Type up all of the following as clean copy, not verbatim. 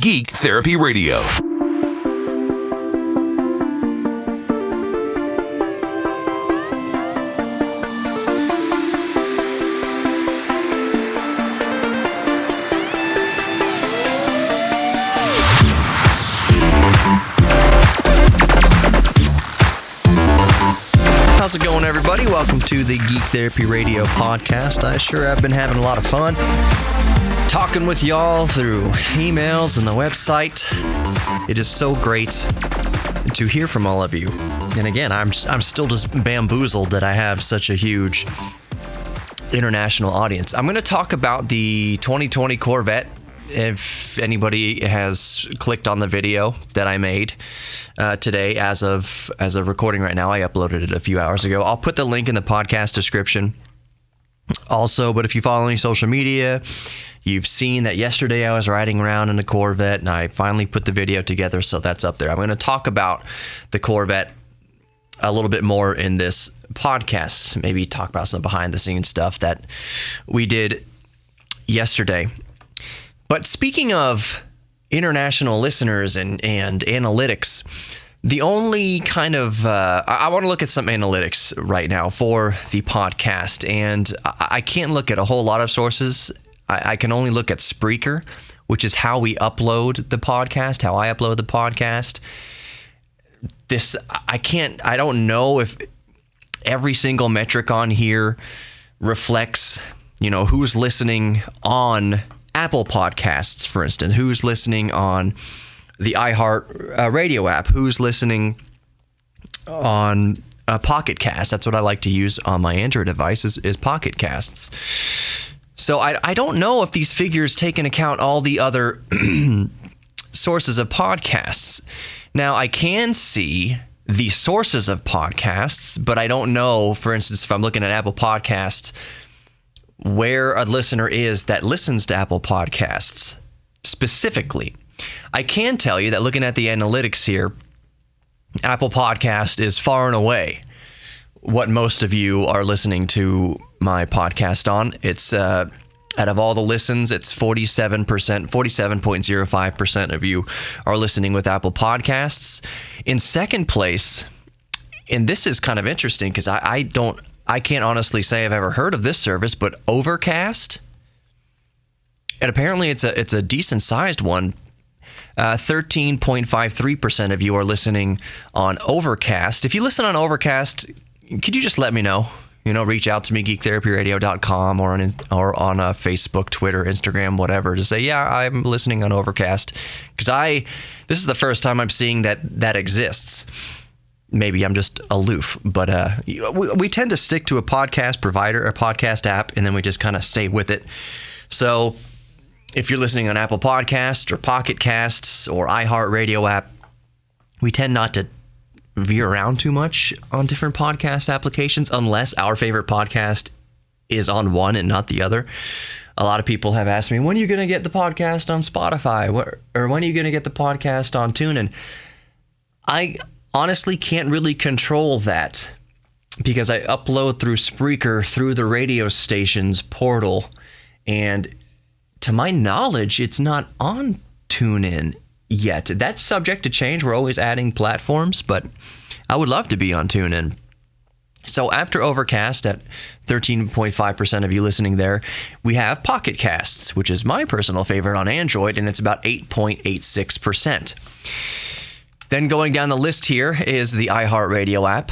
Geek Therapy Radio. How's it going, everybody? Welcome to the Geek Therapy Radio podcast. I sure have been having a lot of fun talking with y'all through emails and the website. It is so great to hear from all of you. And again, I'm still just bamboozled that I have such a huge international audience. I'm going to talk about the 2020 Corvette. If anybody has clicked on the video that I made today, as of recording right now, I uploaded it a few hours ago. I'll put the link in the podcast description also, but if you follow any social media, you've seen that yesterday I was riding around in a Corvette and I finally put the video together, so that's up there. I'm going to talk about the Corvette a little bit more in this podcast, maybe talk about some behind the scenes stuff that we did yesterday. But speaking of international listeners and analytics, the only kind of I want to look at some analytics right now for the podcast, and I can't look at a whole lot of sources. I can only look at Spreaker, which is how we upload the podcast, how I upload the podcast. I don't know if every single metric on here reflects, who's listening on Apple Podcasts, for instance, who's listening on the iHeart Radio app, who's listening on Pocket Cast. That's what I like to use on my Android device is Pocket Casts. So I don't know if these figures take into account all the other sources of podcasts. Now, I can see the sources of podcasts, but I don't know, for instance, if I'm looking at Apple Podcasts, where a listener is that listens to Apple Podcasts specifically. I can tell you that looking at the analytics here, Apple Podcast is far and away what most of you are listening to my podcast on. It's out of all the listens, it's 47.05% of you are listening with Apple Podcasts. In second place, and this is kind of interesting because I can't honestly say I've ever heard of this service, but Overcast, and apparently it's a decent sized one. 13.53% of you are listening on Overcast. If you listen on Overcast, could you just let me know? Reach out to me, geektherapyradio.com or on Facebook, Twitter, Instagram, whatever, to say, yeah, I'm listening on Overcast. Because this is the first time I'm seeing that exists. Maybe I'm just aloof, but we tend to stick to a podcast provider, a podcast app, and then we just kind of stay with it. So if you're listening on Apple Podcasts or Pocket Casts or iHeartRadio app, we tend not to veer around too much on different podcast applications unless our favorite podcast is on one and not the other. A lot of people have asked me, when are you going to get the podcast on Spotify? Or when are you going to get the podcast on TuneIn? I honestly can't really control that because I upload through Spreaker through the radio station's portal, and to my knowledge, it's not on TuneIn yet. That's subject to change. We're always adding platforms, but I would love to be on TuneIn. So after Overcast, at 13.5% of you listening there, we have Pocket Casts, which is my personal favorite on Android, and it's about 8.86%. Then going down the list here is the iHeartRadio app.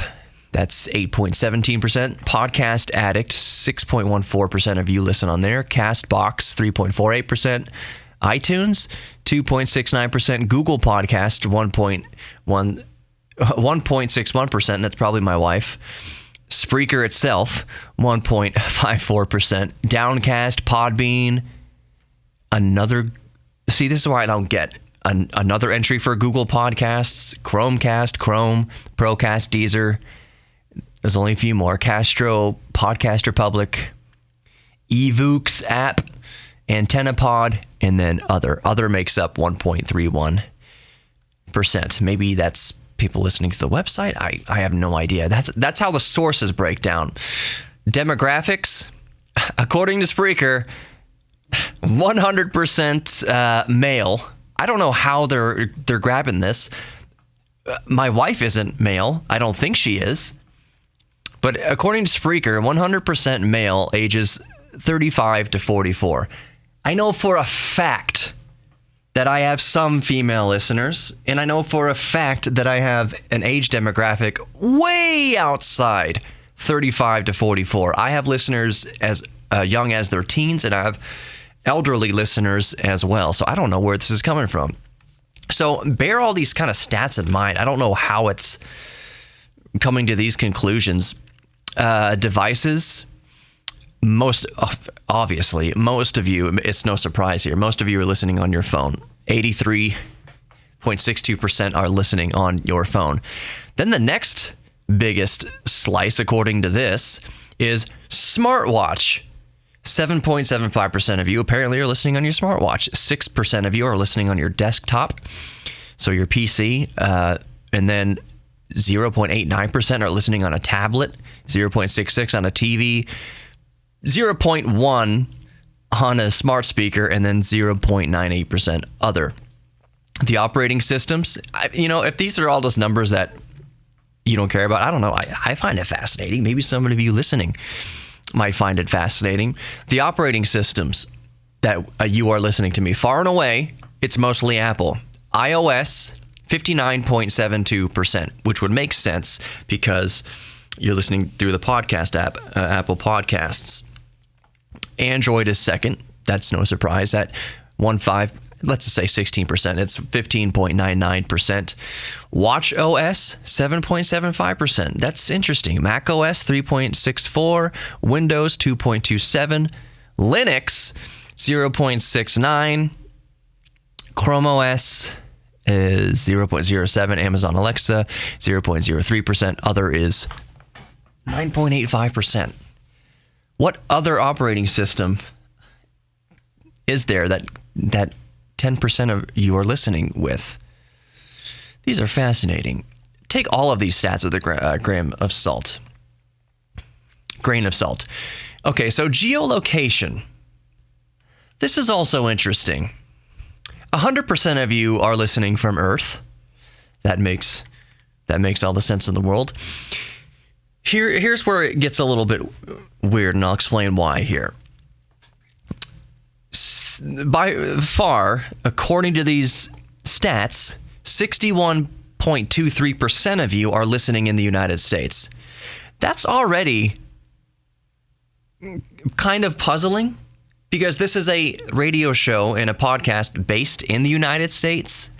That's 8.17%. Podcast Addict, 6.14% of you listen on there. Castbox, 3.48%. iTunes, 2.69%. Google Podcast, 1.61%. That's probably my wife. Spreaker itself, 1.54%. Downcast, Podbean, see, this is why I don't get another entry for Google Podcasts, Chromecast, Chrome, Procast, Deezer. There's only a few more. Castro, Podcast Republic, eVoox app, AntennaPod, and then other. Other makes up 1.31%. Maybe that's people listening to the website. I have no idea. That's how the sources break down. Demographics, according to Spreaker, 100% male. I don't know how they're grabbing this. My wife isn't male. I don't think she is. But according to Spreaker, 100% male, ages 35 to 44. I know for a fact that I have some female listeners, and I know for a fact that I have an age demographic way outside 35 to 44. I have listeners as young as their teens, and I have elderly listeners as well. So I don't know where this is coming from. So bear all these kind of stats in mind. I don't know how it's coming to these conclusions. Devices, most of you, it's no surprise here, most of you are listening on your phone. 83.62% are listening on your phone. Then the next biggest slice, according to this, is smartwatch. 7.75% of you apparently are listening on your smartwatch. 6% of you are listening on your desktop, so your PC, and then 0.89% are listening on a tablet, 0.66% on a TV, 0.1% on a smart speaker, and then 0.98% other. The operating systems, if these are all just numbers that you don't care about, I don't know. I find it fascinating. Maybe some of you listening might find it fascinating. The operating systems that you are listening to me, far and away, it's mostly Apple. iOS, 59.72%, which would make sense because you're listening through the podcast app, Apple Podcasts. Android is second. That's no surprise. At 15, let's just say 16%. It's 15.99%. Watch OS, 7.75%. That's interesting. Mac OS, 3.64. Windows, 2.27. Linux, 0.69. Chrome OS is 0.07. Amazon Alexa, 0.03%. Other is 9.85%. What other operating system is there that 10% of you are listening with? These are fascinating. Take all of these stats with a grain of salt. Okay, so geolocation. This is also interesting. 100% of you are listening from Earth. That makes all the sense in the world. Here's where it gets a little bit weird, and I'll explain why here. By far, according to these stats, 61.23% of you are listening in the United States. That's already kind of puzzling, because this is a radio show and a podcast based in the United States,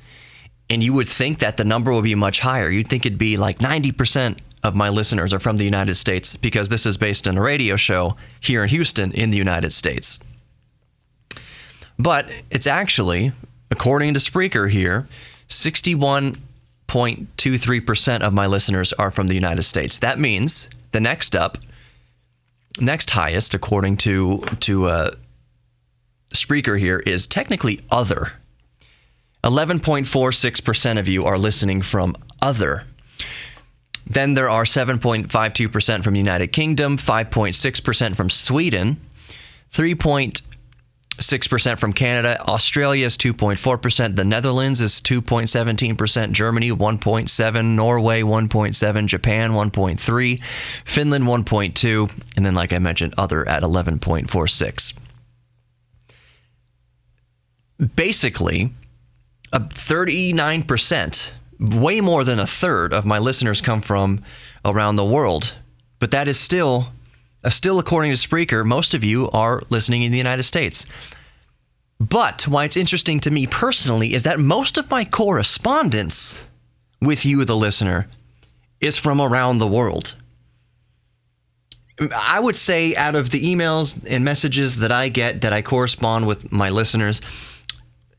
and you would think that the number would be much higher. You'd think it'd be like 90% of my listeners are from the United States, because this is based on a radio show here in Houston in the United States. But it's actually, according to Spreaker here, 61.23% of my listeners are from the United States. That means the next highest, according to Spreaker here, is technically other. 11.46% of you are listening from other. Then there are 7.52% from the United Kingdom, 5.6% from Sweden, 3.6% from Canada, Australia is 2.4%, the Netherlands is 2.17%, Germany 1.7%, Norway 1.7%, Japan 1.3%, Finland 1.2%, and then, like I mentioned, other at 11.46%. Basically, 39%, way more than a third of my listeners come from around the world. But that is still according to Spreaker, most of you are listening in the United States. But why it's interesting to me personally is that most of my correspondence with you, the listener, is from around the world. I would say out of the emails and messages that I get, that I correspond with my listeners,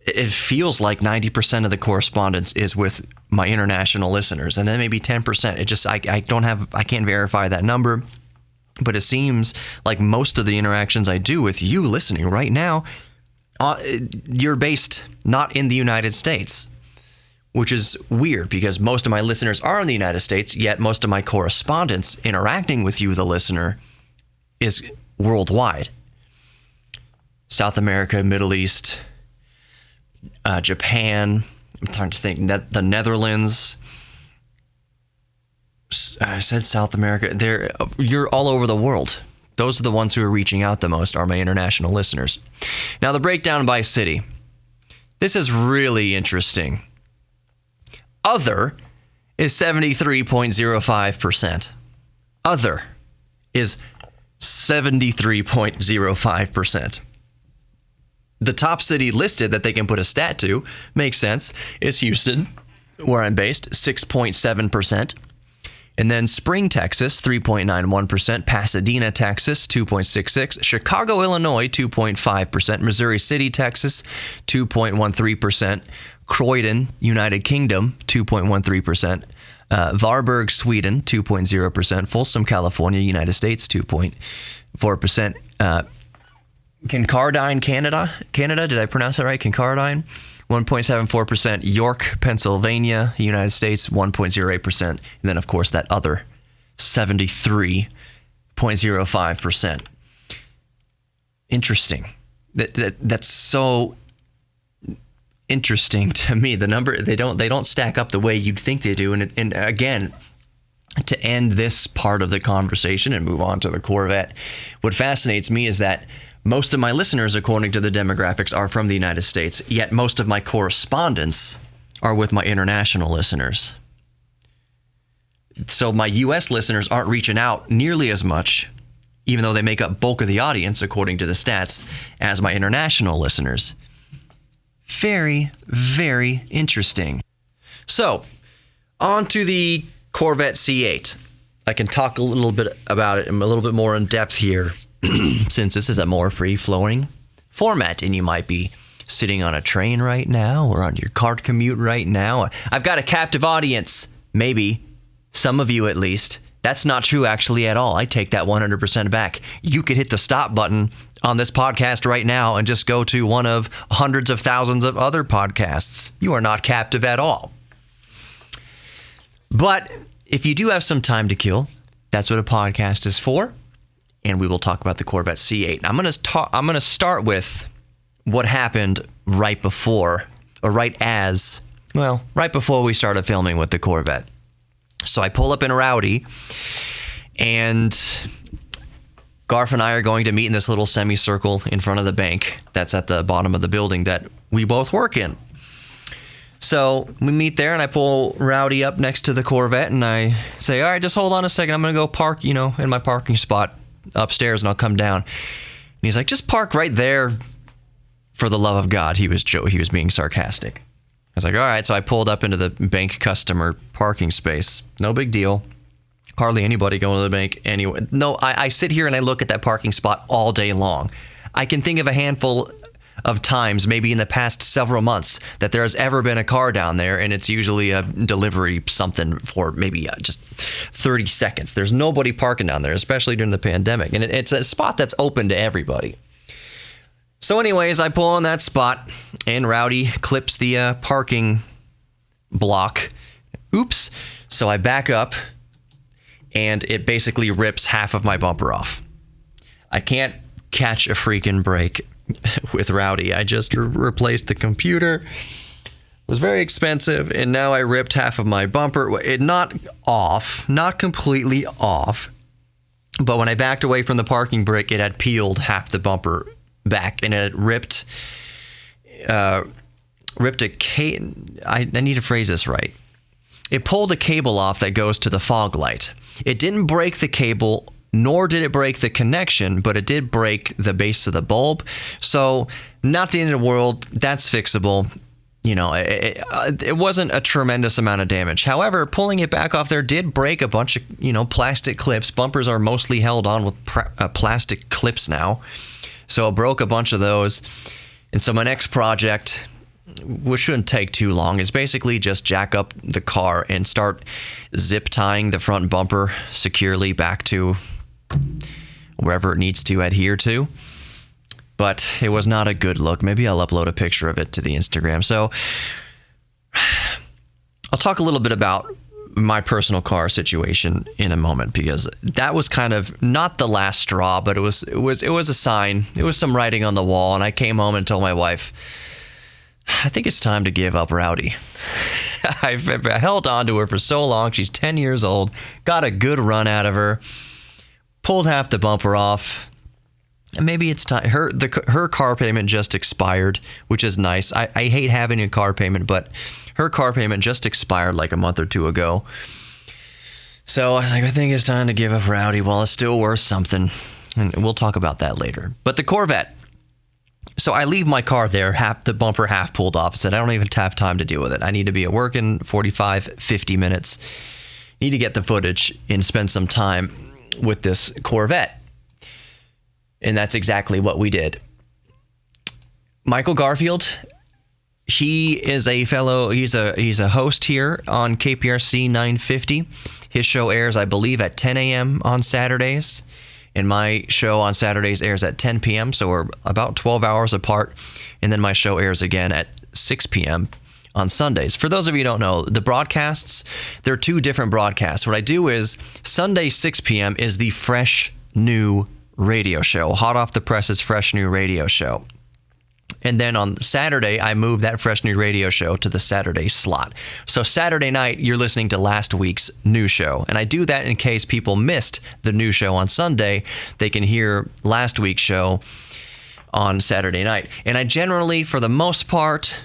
it feels like 90% of the correspondence is with my international listeners, and then maybe 10%. I can't verify that number, but it seems like most of the interactions I do with you listening right now, you're based not in the United States, which is weird because most of my listeners are in the United States, yet most of my correspondence interacting with you, the listener, is worldwide. South America, Middle East, Japan. I'm trying to think. The Netherlands. I said South America. You're all over the world. Those are the ones who are reaching out the most, are my international listeners. Now, the breakdown by city. This is really interesting. Other is 73.05%. Other is 73.05%. The top city listed that they can put a stat to, makes sense, is Houston, where I'm based, 6.7%. And then Spring, Texas, 3.91%. Pasadena, Texas, 2.66%. Chicago, Illinois, 2.5%. Missouri City, Texas, 2.13%. Croydon, United Kingdom, 2.13%. Varberg, Sweden, 2.0%. Folsom, California, United States, 2.4%. Kincardine, Canada, did I pronounce that right? Kincardine, 1.74%. York, Pennsylvania, United States, 1.08%. And then, of course, that other 73.05%. Interesting. That's so interesting to me. The number, they don't stack up the way you'd think they do. And again, to end this part of the conversation and move on to the Corvette, what fascinates me is that most of my listeners, according to the demographics, are from the United States, yet most of my correspondents are with my international listeners. So my U.S. listeners aren't reaching out nearly as much, even though they make up bulk of the audience, according to the stats, as my international listeners. Very, very interesting. So, on to the Corvette C8. I can talk a little bit about it. I'm a little bit more in depth here, since this is a more free-flowing format, and you might be sitting on a train right now or on your car commute right now. I've got a captive audience, maybe, some of you at least. That's not true actually at all. I take that 100% back. You could hit the stop button on this podcast right now and just go to one of hundreds of thousands of other podcasts. You are not captive at all. But if you do have some time to kill, that's what a podcast is for. And we will talk about the Corvette C8. I'm going to start with what happened right before we started filming with the Corvette. So I pull up in Rowdy, and Garf and I are going to meet in this little semicircle in front of the bank that's at the bottom of the building that we both work in. So we meet there, and I pull Rowdy up next to the Corvette, and I say, all right, just hold on a second. I'm going to go park, in my parking spot upstairs, and I'll come down. And he's like, just park right there, for the love of God. He was being sarcastic. I was like, all right. So I pulled up into the bank customer parking space. No big deal. Hardly anybody going to the bank anyway. No, I sit here and I look at that parking spot all day long. I can think of a handful of times, maybe in the past several months, that there has ever been a car down there, and it's usually a delivery something for maybe just 30 seconds. There's nobody parking down there, especially during the pandemic, and it's a spot that's open to everybody. So anyways, I pull on that spot, and Rowdy clips the parking block. Oops. So I back up, and it basically rips half of my bumper off. I can't catch a freaking break with Rowdy. I just replaced the computer. It was very expensive, and now I ripped half of my bumper. Not completely off, but when I backed away from the parking brake, it had peeled half the bumper back, and it ripped a cable. I need to phrase this right. It pulled a cable off that goes to the fog light. It didn't break the cable, nor did it break the connection, but it did break the base of the bulb. So not the end of the world. That's fixable. It wasn't a tremendous amount of damage. However, pulling it back off there did break a bunch of, plastic clips. Bumpers are mostly held on with plastic clips now. So it broke a bunch of those. And so my next project, which shouldn't take too long, is basically just jack up the car and start zip tying the front bumper securely back to wherever it needs to adhere to. But it was not a good look. Maybe I'll upload a picture of it to the Instagram. So I'll talk a little bit about my personal car situation in a moment, because that was kind of not the last straw, but it was a sign. It was some writing on the wall, and I came home and told my wife, I think it's time to give up Rowdy. I've held on to her for so long. She's 10 years old. Got a good run out of her. Pulled half the bumper off. And maybe it's time. Her car payment just expired, which is nice. I hate having a car payment, but her car payment just expired like a month or two ago. So I was like, I think it's time to give up Rowdy while it's still worth something. And we'll talk about that later. But the Corvette. So I leave my car there, half the bumper half pulled off. I said, I don't even have time to deal with it. I need to be at work in 45, 50 minutes. Need to get the footage and spend some time with this Corvette. And that's exactly what we did. Michael Garfield, he is a fellow, he's a host here on KPRC 950. His show airs, I believe, at 10 a.m. on Saturdays. And my show on Saturdays airs at 10 p.m., so we're about 12 hours apart. And then my show airs again at 6 p.m. on Sundays. For those of you who don't know, the broadcasts, they're two different broadcasts. What I do is Sunday 6 p.m. is the fresh new radio show, hot off the presses, fresh new radio show. And then on Saturday, I move that fresh new radio show to the Saturday slot. So Saturday night, you're listening to last week's new show. And I do that in case people missed the new show on Sunday. They can hear last week's show on Saturday night. And I generally, for the most part,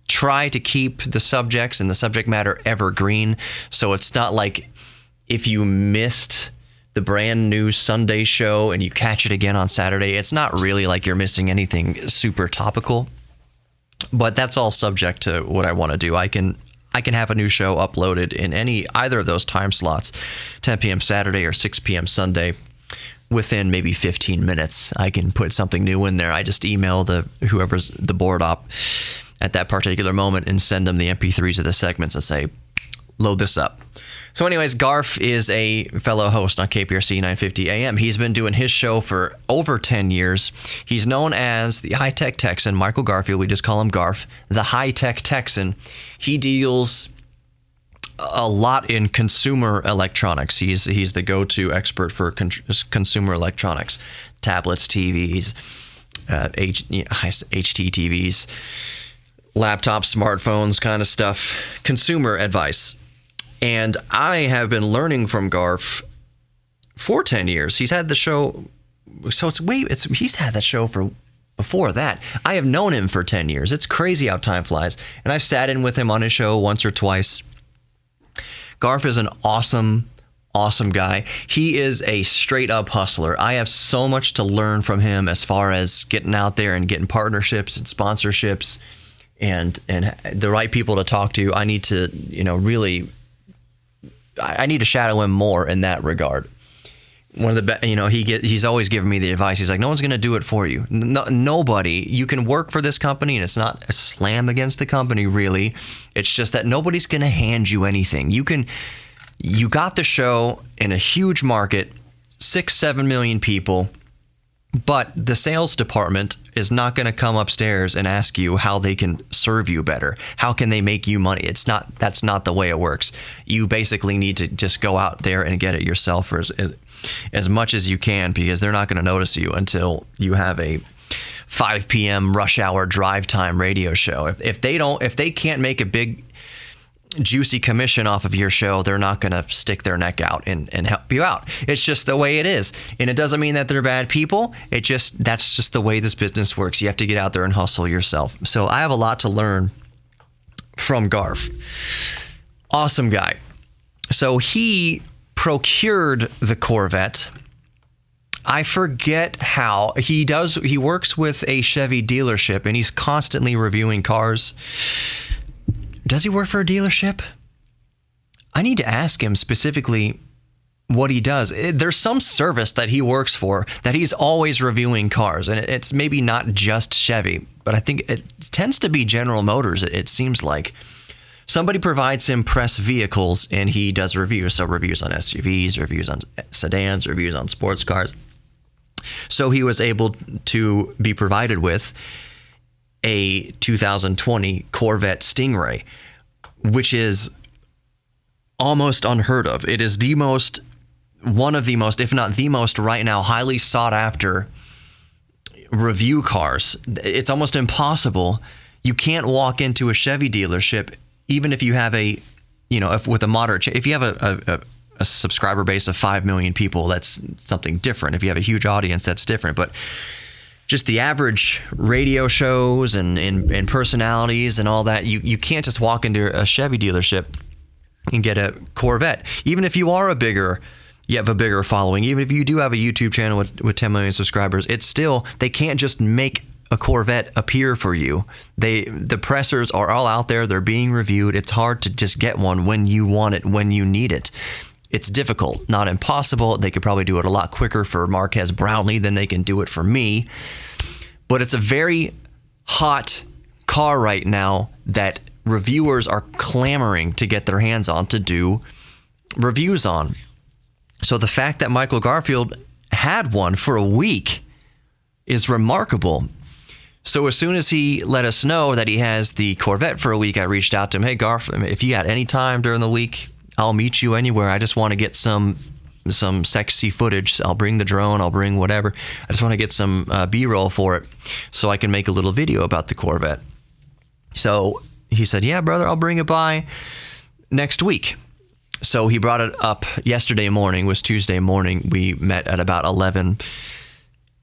try to keep the subjects and the subject matter evergreen. So it's not like if you missed the brand new Sunday show and you catch it again on Saturday, it's not really like you're missing anything super topical, but that's all subject to what I want to do. I can have a new show uploaded in either of those time slots, 10 p.m. Saturday or 6 p.m. Sunday. Within maybe 15 minutes, I can put something new in there. I just email whoever's the board op at that particular moment and send them the MP3s of the segments and say, load this up. So anyways, Garf is a fellow host on KPRC 950 AM. He's been doing his show for over 10 years. He's known as the high-tech Texan, Michael Garfield. We just call him Garf, the high-tech Texan. He deals a lot in consumer electronics. He's the go-to expert for consumer electronics, tablets, TVs, HT TVs, laptops, smartphones, kind of stuff, consumer advice. And I have been learning from Garf for 10 years. He's had the show, so he's had that show for before that. I have known him for 10 years. It's crazy how time flies. And I've sat in with him on his show once or twice. Garf is an awesome guy. He is a straight up hustler. I have so much to learn from him as far as getting out there and getting partnerships and sponsorships and the right people to talk to. I need to, I need to shadow him more in that regard. One of the he's always given me the advice. He's like, no one's going to do it for you. Nobody. You can work for this company, and it's not a slam against the company, really. It's just that nobody's going to hand you anything. You got the show in a huge market, 6-7 million people, but the sales department is not going to come upstairs and ask you how they can serve you better. How can they make you money? That's not the way it works. You basically need to just go out there and get it yourself for as much as you can, because they're not going to notice you until you have a 5 p.m. rush hour drive time radio show. If they can't make a big juicy commission off of your show, they're not going to stick their neck out and help you out. It's just the way it is. And it doesn't mean that they're bad people. That's just the way this business works. You have to get out there and hustle yourself. So I have a lot to learn from Garf. Awesome guy. So he procured the Corvette. I forget how. He works with a Chevy dealership, and he's constantly reviewing cars. Does he work for a dealership? I need to ask him specifically what he does. There's some service that he works for that he's always reviewing cars, and it's maybe not just Chevy, but I think it tends to be General Motors. It seems like somebody provides him press vehicles, and he does reviews. So reviews on SUVs, reviews on sedans, reviews on sports cars. So he was able to be provided with a 2020 Corvette Stingray, which is almost unheard of. It is one of the most, if not the most right now, highly sought after review cars. It's almost impossible. You can't walk into a Chevy dealership, even if you have a, with a moderate, if you have a subscriber base of 5 million people, that's something different. If you have a huge audience, that's different. But just the average radio shows and personalities and all that, you can't just walk into a Chevy dealership and get a Corvette. Even if you have a bigger following, even if you do have a YouTube channel with 10 million subscribers, it's still, they can't just make a Corvette appear for you. The pressers are all out there. They're being reviewed. It's hard to just get one when you want it, when you need it. It's difficult, not impossible. They could probably do it a lot quicker for Marquez Brownlee than they can do it for me. But it's a very hot car right now that reviewers are clamoring to get their hands on, to do reviews on. So the fact that Michael Garfield had one for a week is remarkable. So as soon as he let us know that he has the Corvette for a week, I reached out to him. Hey, Garf, if you had any time during the week, I'll meet you anywhere. I just want to get some sexy footage. I'll bring the drone. I'll bring whatever. I just want to get some B-roll for it so I can make a little video about the Corvette. So he said, yeah, brother, I'll bring it by next week. So he brought it up yesterday morning. It was Tuesday morning. We met at about 11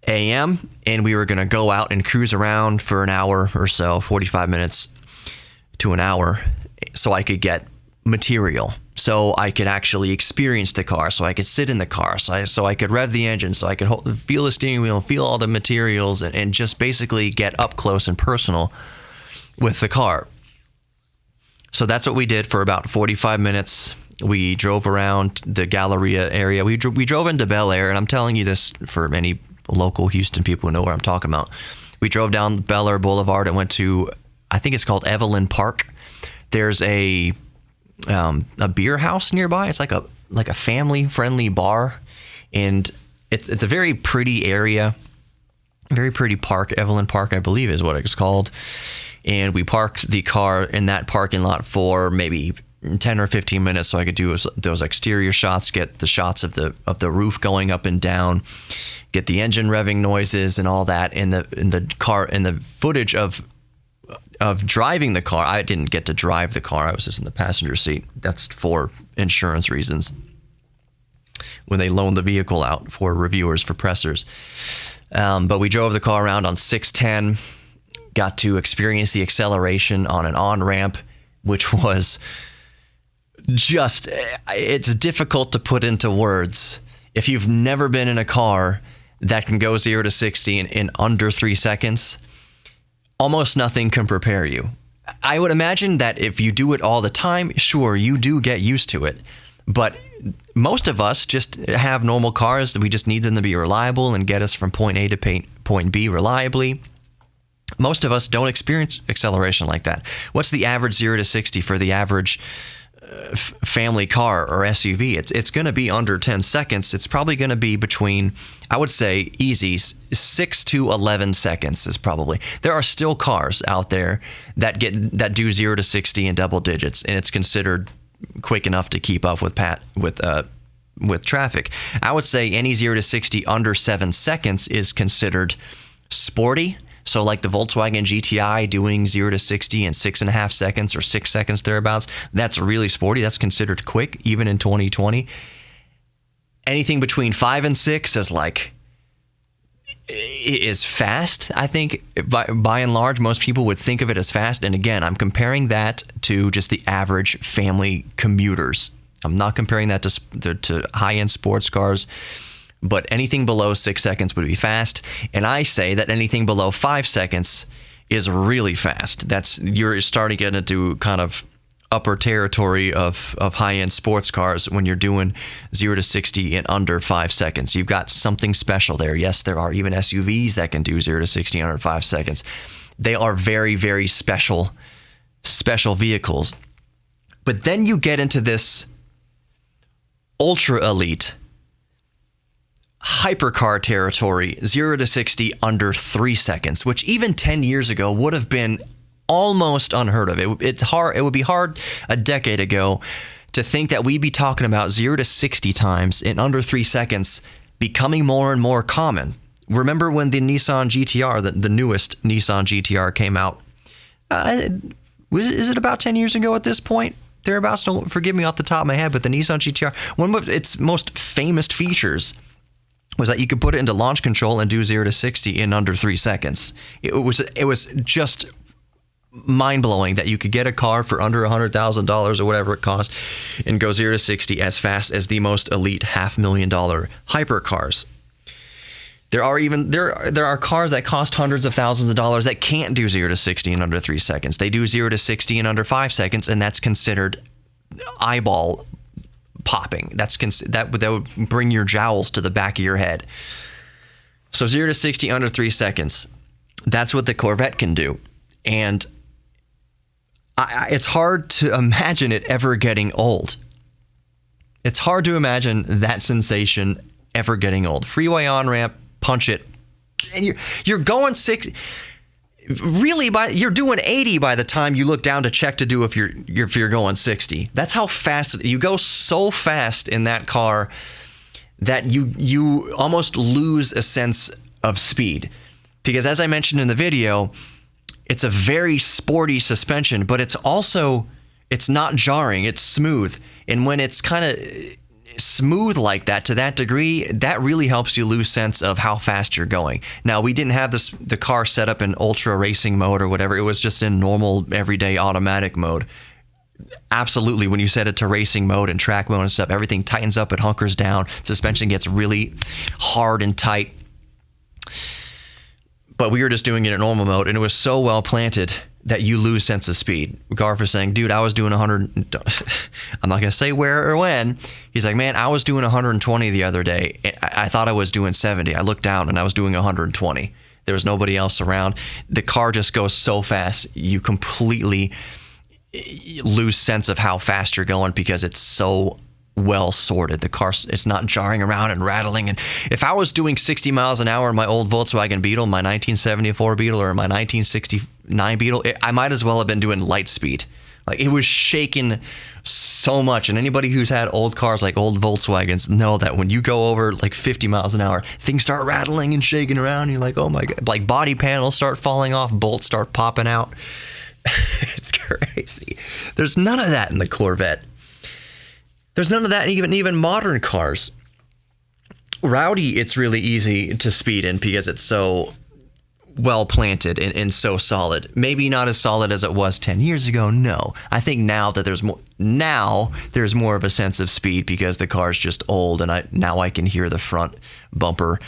a.m. and we were going to go out and cruise around for an hour or so, 45 minutes to an hour, so I could get material, so I could actually experience the car, so I could sit in the car, so I could rev the engine, so I could feel the steering wheel, feel all the materials, and just basically get up close and personal with the car. So that's what we did for about 45 minutes. We drove around the Galleria area. We drove into Bel Air, and I'm telling you this for any local Houston people who know what I'm talking about. We drove down Bel Air Boulevard and went to, I think it's called Evelyn Park. There's a beer house nearby. It's like a family-friendly bar, and it's a very pretty area, very pretty park. Evelyn Park, I believe, is what it's called. And we parked the car in that parking lot for maybe 10 or 15 minutes so I could do those exterior shots, get the shots of the roof going up and down, get the engine revving noises and all that, in the car, and the footage of driving the car. I didn't get to drive the car. I was just in the passenger seat. That's for insurance reasons, when they loan the vehicle out for reviewers, for pressers. But we drove the car around on 610, got to experience the acceleration on an on-ramp, which was just, it's difficult to put into words. If you've never been in a car that can go 0 to 60 in under 3 seconds, almost nothing can prepare you. I would imagine that if you do it all the time, sure, you do get used to it. But most of us just have normal cars. We just need them to be reliable and get us from point A to point B reliably. Most of us don't experience acceleration like that. What's the average 0 to 60 for the average family car or SUV? It's going to be under 10 seconds. It's probably going to be between, I would say, easy 6 to 11 seconds is probably. There are still cars out there that do 0 to 60 in double digits, and it's considered quick enough to keep up with traffic. I would say any 0 to 60 under 7 seconds is considered sporty. So like the Volkswagen GTI doing 0 to 60 in 6.5 seconds or 6 seconds thereabouts, that's really sporty. That's considered quick, even in 2020. Anything between 5 and 6 is fast. I think by and large, most people would think of it as fast. And again, I'm comparing that to just the average family commuters. I'm not comparing that to high-end sports cars. But anything below 6 seconds would be fast. And I say that anything below 5 seconds is really fast. You're starting to get into kind of upper territory of high-end sports cars when you're doing 0 to 60 in under 5 seconds. You've got something special there. Yes, there are even SUVs that can do 0 to 60 in under 5 seconds. They are very, very special vehicles. But then you get into this ultra elite hypercar territory, 0 to 60 under 3 seconds, which even 10 years ago would have been almost unheard of. It would be hard a decade ago to think that we'd be talking about 0 to 60 times in under 3 seconds becoming more and more common. Remember when the Nissan GTR, the newest Nissan GTR came out Is it about 10 years ago at this point? Thereabouts, don't forgive me off the top of my head, but the Nissan GT-R, one of its most famous features was that you could put it into launch control and do 0 to 60 in under 3 seconds. It was just mind-blowing that you could get a car for under $100,000 or whatever it cost and go 0 to 60 as fast as the most elite $500,000 hypercars. There are cars that cost hundreds of thousands of dollars that can't do 0 to 60 in under 3 seconds. They do 0 to 60 in under 5 seconds, and that's considered eyeball popping. That would bring your jowls to the back of your head. So 0 to 60 under 3 seconds. That's what the Corvette can do. And it's hard to imagine it ever getting old. It's hard to imagine that sensation ever getting old. Freeway on-ramp, punch it, and you're going 60. Really, you're doing 80 by the time you look down to check to do if you're going 60. That's how fast you go. So fast in that car that you almost lose a sense of speed, because as I mentioned in the video, it's a very sporty suspension, but it's not jarring. It's smooth, and when it's kind of smooth like that to that degree, that really helps you lose sense of how fast you're going. Now, we didn't have the car set up in ultra racing mode or whatever. It was just in normal everyday automatic mode. Absolutely, when you set it to racing mode and track mode and stuff, everything tightens up, it hunkers down, suspension gets really hard and tight. But we were just doing it in normal mode, and it was so well planted that you lose sense of speed. Garth was saying, dude, I was doing 100. I'm not going to say where or when. He's like, man, I was doing 120 the other day. I thought I was doing 70. I looked down and I was doing 120. There was nobody else around. The car just goes so fast, you completely lose sense of how fast you're going because it's so well sorted. The car, it's not jarring around and rattling. And if I was doing 60 miles an hour in my old Volkswagen Beetle, my 1974 Beetle, or my 1969 Beetle, I might as well have been doing light speed. Like, it was shaking so much. And anybody who's had old cars like old Volkswagens know that when you go over like 50 miles an hour, things start rattling and shaking around. You're like, oh my God, like body panels start falling off, bolts start popping out. It's crazy. There's none of that in the Corvette. There's none of that even modern cars. Rowdy, it's really easy to speed in because it's so well planted and so solid. Maybe not as solid as it was 10 years ago. No, I think now that there's more of a sense of speed because the car's just old, and I can hear the front bumper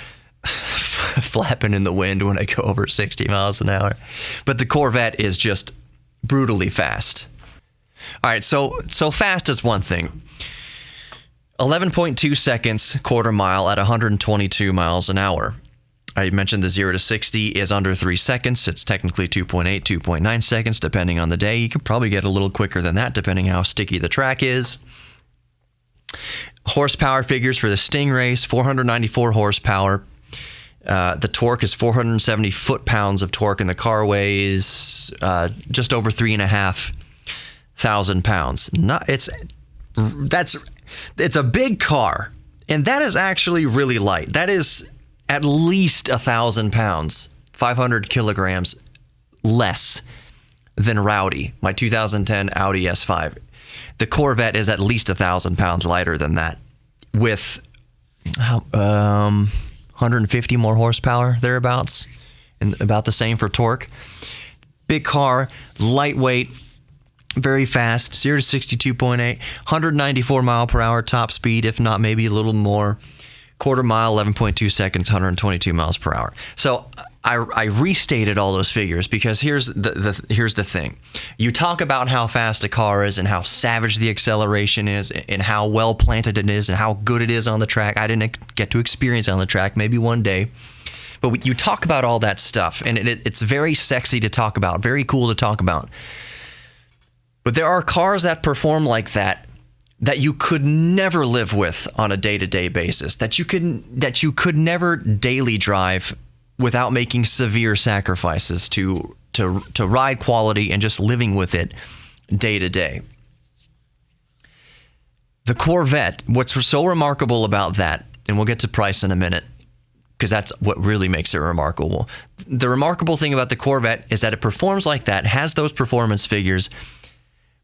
flapping in the wind when I go over 60 miles an hour. But the Corvette is just brutally fast. All right, so fast is one thing. 11.2 seconds quarter mile at 122 miles an hour. I mentioned the 0 to 60 is under 3 seconds. It's technically 2.8, 2.9 seconds, depending on the day. You can probably get a little quicker than that, depending how sticky the track is. Horsepower figures for the Stingrays, 494 horsepower. The torque is 470 foot-pounds of torque, and the car weighs just over 3,500 pounds. It's a big car, and that is actually really light. That is at least 1,000 pounds, 500 kilograms less than Rowdy, my 2010 Audi S5. The Corvette is at least 1,000 pounds lighter than that, with 150 more horsepower thereabouts, and about the same for torque. Big car, lightweight, very fast, 0 to 62.8, 194 mile per hour top speed, if not maybe a little more. Quarter mile, 11.2 seconds, 122 miles per hour. So I restated all those figures because here's the thing. You talk about how fast a car is and how savage the acceleration is and how well planted it is and how good it is on the track. I didn't get to experience it on the track, maybe one day. But you talk about all that stuff, and it's very sexy to talk about, very cool to talk about. But there are cars that perform like that you could never live with on a day-to-day basis, that you could never daily drive without making severe sacrifices to ride quality and just living with it day to day. The Corvette, what's so remarkable about that, and we'll get to price in a minute, because that's what really makes it remarkable. The remarkable thing about the Corvette is that it performs like that, has those performance figures,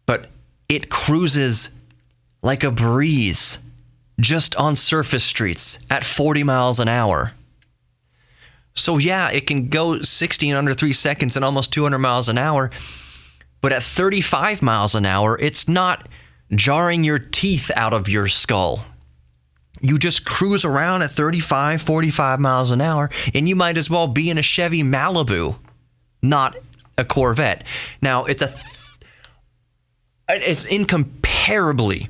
but it cruises like a breeze just on surface streets at 40 miles an hour. So yeah, it can go 60 in under 3 seconds and almost 200 miles an hour, but at 35 miles an hour, it's not jarring your teeth out of your skull. You just cruise around at 35, 45 miles an hour, and you might as well be in a Chevy Malibu, not a Corvette. Now, it's incomparably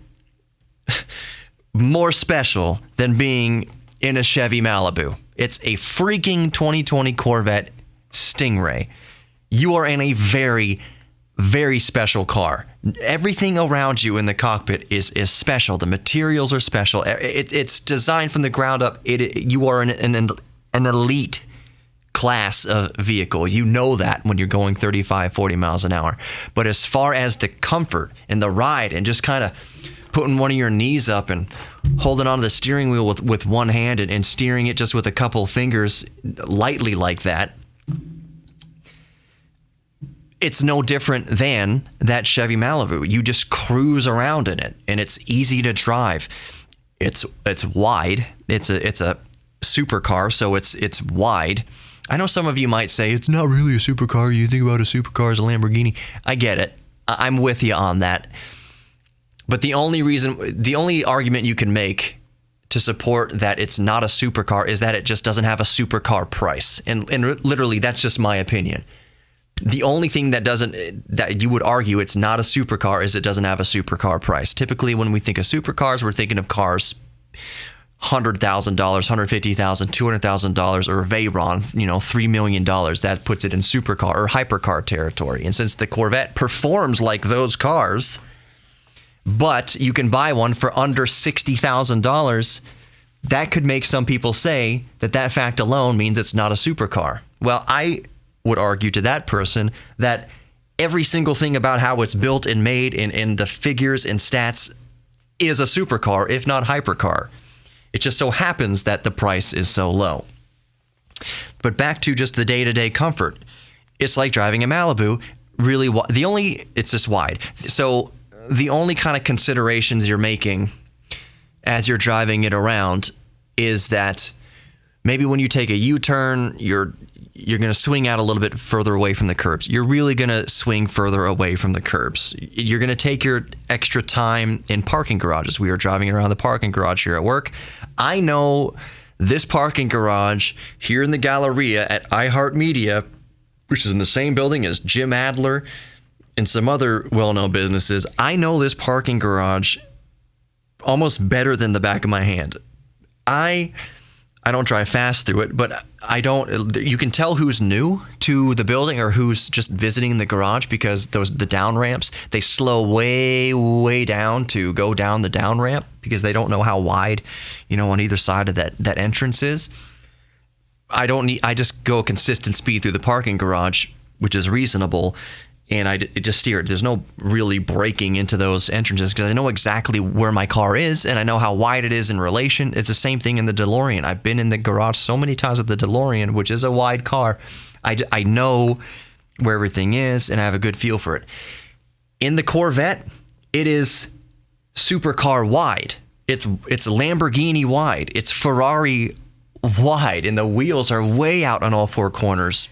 more special than being in a Chevy Malibu. It's a freaking 2020 Corvette Stingray. You are in a very, very special car. Everything around you in the cockpit is special. The materials are special. It's designed from the ground up. You are an elite class of vehicle. You know that when you're going 35, 40 miles an hour. But as far as the comfort and the ride and just kind of putting one of your knees up and holding onto the steering wheel with one hand and steering it just with a couple fingers lightly like that, it's no different than that Chevy Malibu. You just cruise around in it, and it's easy to drive. It's wide. It's a supercar, so it's wide. I know some of you might say it's not really a supercar. You think about a supercar as a Lamborghini. I get it. I'm with you on that. But the only argument you can make to support that it's not a supercar is that it just doesn't have a supercar price. And literally, that's just my opinion. The only thing that you would argue it's not a supercar is it doesn't have a supercar price. Typically, when we think of supercars, we're thinking of cars $100,000, $150,000, $200,000, or Veyron, $3 million. That puts it in supercar or hypercar territory. And since the Corvette performs like those cars, but you can buy one for under $60,000, that could make some people say that fact alone means it's not a supercar. Well, I would argue to that person that every single thing about how it's built and made and the figures and stats is a supercar, if not hypercar. It just so happens that the price is so low. But back to just the day-to-day comfort. It's like driving a Malibu. Really, it's just wide. So the only kind of considerations you're making as you're driving it around is that maybe when you take a U-turn, you're going to swing out a little bit further away from the curbs. You're really going to swing further away from the curbs. You're going to take your extra time in parking garages. We were driving around the parking garage here at work. I know this parking garage here in the Galleria at iHeartMedia, which is in the same building as Jim Adler and some other well-known businesses. I know this parking garage almost better than the back of my hand. I don't drive fast through it, but you can tell who's new to the building or who's just visiting the garage because the down ramps, they slow way, way down to go down the down ramp because they don't know how wide, on either side of that entrance is. I just go a consistent speed through the parking garage, which is reasonable. And it just steered. There's no really breaking into those entrances because I know exactly where my car is and I know how wide it is in relation. It's the same thing in the DeLorean. I've been in the garage so many times with the DeLorean, which is a wide car. I know where everything is and I have a good feel for it. In the Corvette, it is supercar wide. It's Lamborghini wide. It's Ferrari wide, and the wheels are way out on all four corners.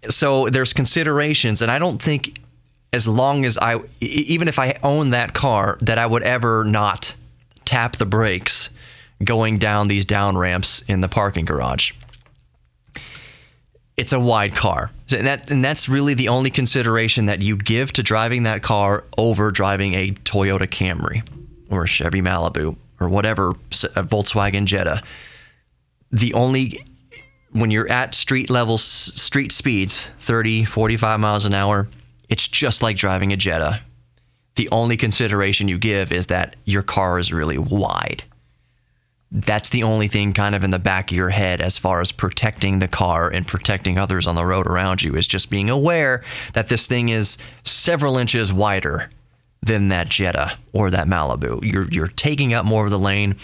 So there's considerations, and I don't think even if I own that car, that I would ever not tap the brakes going down these down ramps in the parking garage. It's a wide car. And that's really the only consideration that you'd give to driving that car over driving a Toyota Camry or a Chevy Malibu or whatever, a Volkswagen Jetta. When you're at street speeds, 30, 45 miles an hour, it's just like driving a Jetta. The only consideration you give is that your car is really wide. That's the only thing kind of in the back of your head as far as protecting the car and protecting others on the road around you, is just being aware that this thing is several inches wider than that Jetta or that Malibu. You're taking up more of the lane.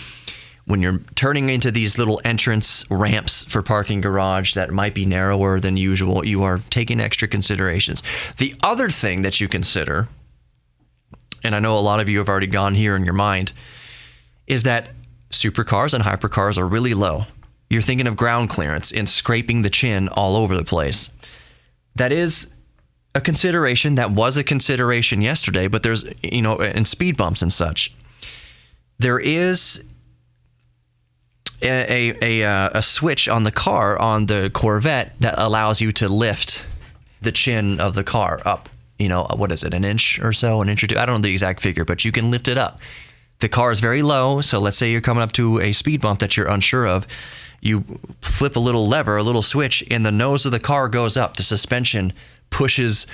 when you're turning into these little entrance ramps for parking garage that might be narrower than usual, you are taking extra considerations. The other thing that you consider, and I know a lot of you have already gone here in your mind, is that supercars and hypercars are really low. You're thinking of ground clearance and scraping the chin all over the place. That is a consideration. That was a consideration yesterday, but there's, and speed bumps and such. There is a switch on the car, on the Corvette, that allows you to lift the chin of the car up. What is it, an inch or so, an inch or two? I don't know the exact figure, but you can lift it up. The car is very low, so let's say you're coming up to a speed bump that you're unsure of. You flip a little lever, a little switch, and the nose of the car goes up. The suspension pushes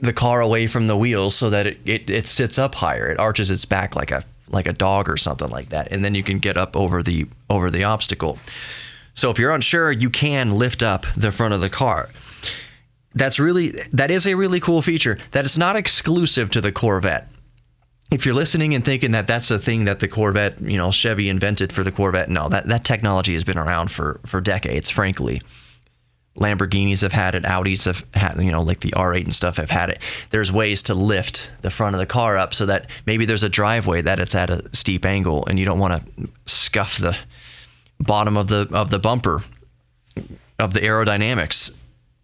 the car away from the wheels so that it sits up higher. It arches its back like a dog or something like that, and then you can get up over the obstacle. So if you're unsure, you can lift up the front of the car. That is a really cool feature. That is not exclusive to the Corvette. If you're listening and thinking that that's a thing that the Corvette, Chevy invented for the Corvette, no, that technology has been around for decades, frankly. Lamborghinis have had it, Audis have had, like the R8 and stuff have had it. There's ways to lift the front of the car up so that maybe there's a driveway that it's at a steep angle and you don't want to scuff the bottom of the bumper, of the aerodynamics,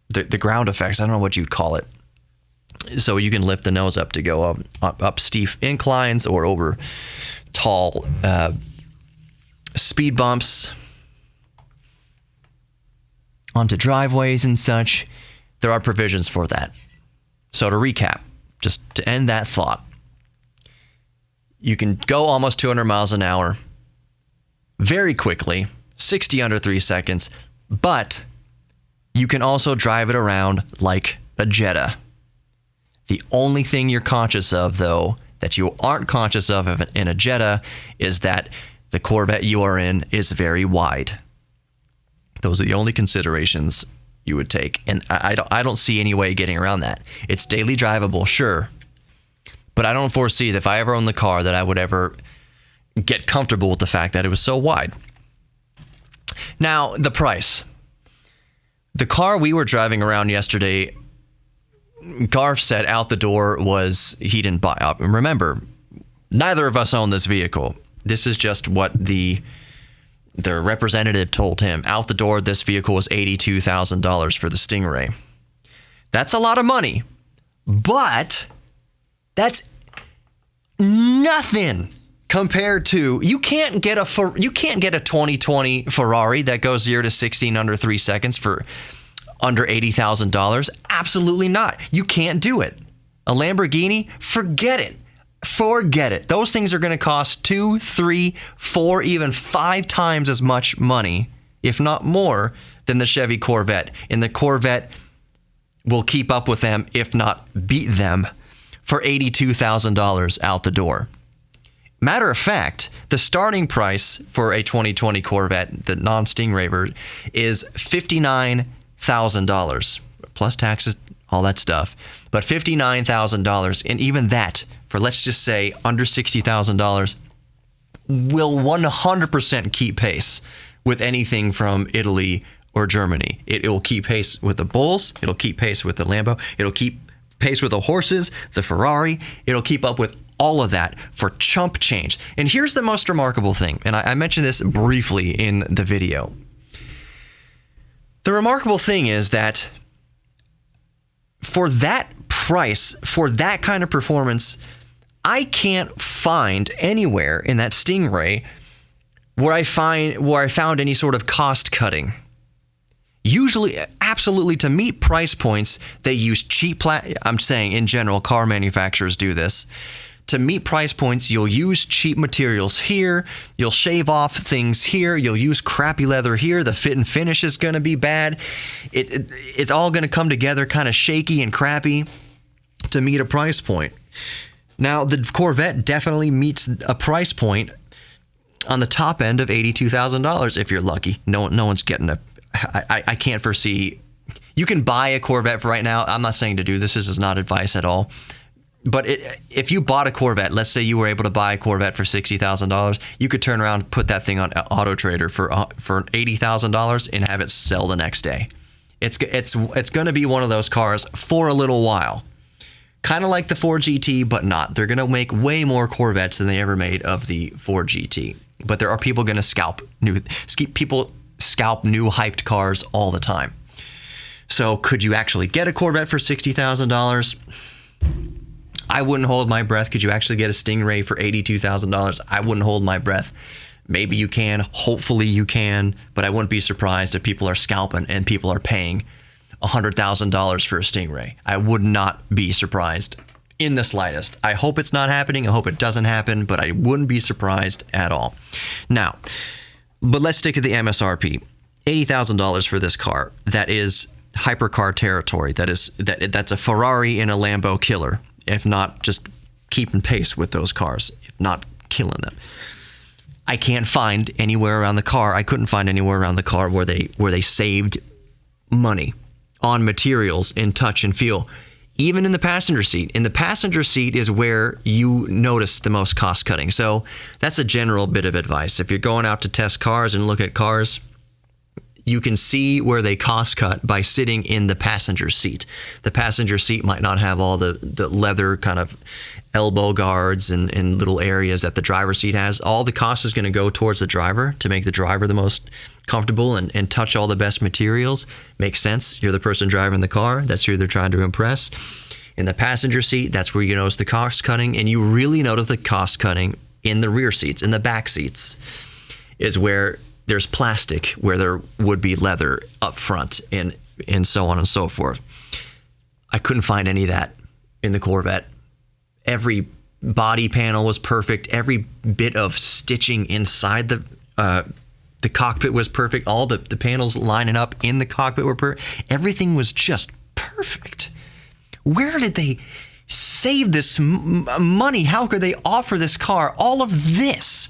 the ground effects. I don't know what you'd call it. So you can lift the nose up to go up steep inclines or over tall speed bumps, onto driveways and such. There are provisions for that. So to recap, just to end that thought, you can go almost 200 miles an hour very quickly, 60 under 3 seconds, but you can also drive it around like a Jetta. The only thing you're conscious of, though, that you aren't conscious of in a Jetta is that the Corvette you are in is very wide. Those are the only considerations you would take. And I don't see any way getting around that. It's daily drivable, sure. But I don't foresee that if I ever own the car that I would ever get comfortable with the fact that it was so wide. Now, the price. The car we were driving around yesterday, Garf said out the door he didn't buy. Remember, neither of us own this vehicle. This is just what the representative told him. Out the door, this vehicle was $82,000 for the Stingray. That's a lot of money, but that's nothing compared to you can't get a 2020 Ferrari that goes 0 to 60 in under 3 seconds for under $80,000. Absolutely not. You can't do it. A Lamborghini, forget it. Forget it. Those things are going to cost 2, 3, 4, even 5 times as much money, if not more, than the Chevy Corvette. And the Corvette will keep up with them, if not beat them, for $82,000 out the door. Matter of fact, the starting price for a 2020 Corvette, the non-Stingray version, is $59,000 plus taxes, all that stuff. But $59,000, and even that, for let's just say under $60,000, will 100% keep pace with anything from Italy or Germany. It will keep pace with the Bulls. It'll keep pace with the Lambo. It'll keep pace with the horses, the Ferrari. It'll keep up with all of that for chump change. And here's the most remarkable thing, and I mentioned this briefly in the video. The remarkable thing is that for that price, for that kind of performance, I can't find anywhere in that Stingray where I found any sort of cost cutting. Usually, absolutely, to meet price points, they use cheap I'm saying in general, car manufacturers do this. To meet price points, you'll use cheap materials here, you'll shave off things here, you'll use crappy leather here, the fit and finish is going to be bad. It's all going to come together kind of shaky and crappy to meet a price point. Now, the Corvette definitely meets a price point on the top end of $82,000 if you're lucky. No one's getting I can't foresee. You can buy a Corvette for right now. I'm not saying to do this. This is not advice at all. But if you bought a Corvette, let's say you were able to buy a Corvette for $60,000, you could turn around and put that thing on Auto Trader for $80,000 and have it sell the next day. It's going to be one of those cars for a little while. Kind of like the Ford GT, but not. They're going to make way more Corvettes than they ever made of the Ford GT. But there are people going to scalp new hyped cars all the time. So could you actually get a Corvette for $60,000? I wouldn't hold my breath. Could you actually get a Stingray for $82,000? I wouldn't hold my breath. Maybe you can. Hopefully you can. But I wouldn't be surprised if people are scalping and people are paying $100,000 for a Stingray. I would not be surprised in the slightest. I hope it's not happening. I hope it doesn't happen, but I wouldn't be surprised at all. Now, but let's stick to the MSRP. $80,000 for this car. That is hypercar territory. That's a Ferrari and a Lambo killer. If not just keeping pace with those cars, if not killing them. I can't find anywhere around the car. I couldn't find anywhere around the car where they saved money on materials in touch and feel. Even in the passenger seat. In the passenger seat is where you notice the most cost cutting. So that's a general bit of advice. If you're going out to test cars and look at cars, you can see where they cost cut by sitting in the passenger seat. The passenger seat might not have all the leather kind of elbow guards and little areas that the driver's seat has. All the cost is going to go towards the driver to make the driver the most comfortable and touch all the best materials. Makes sense. You're the person driving the car. That's who they're trying to impress. In the passenger seat, that's where you notice the cost cutting, and you really notice the cost cutting in the rear seats, in the back seats, is where there's plastic where there would be leather up front and so on and so forth. I couldn't find any of that in the Corvette. Every body panel was perfect. Every bit of stitching inside the cockpit was perfect. All the panels lining up in the cockpit were perfect. Everything was just perfect. Where did they save this money? How could they offer this car all of this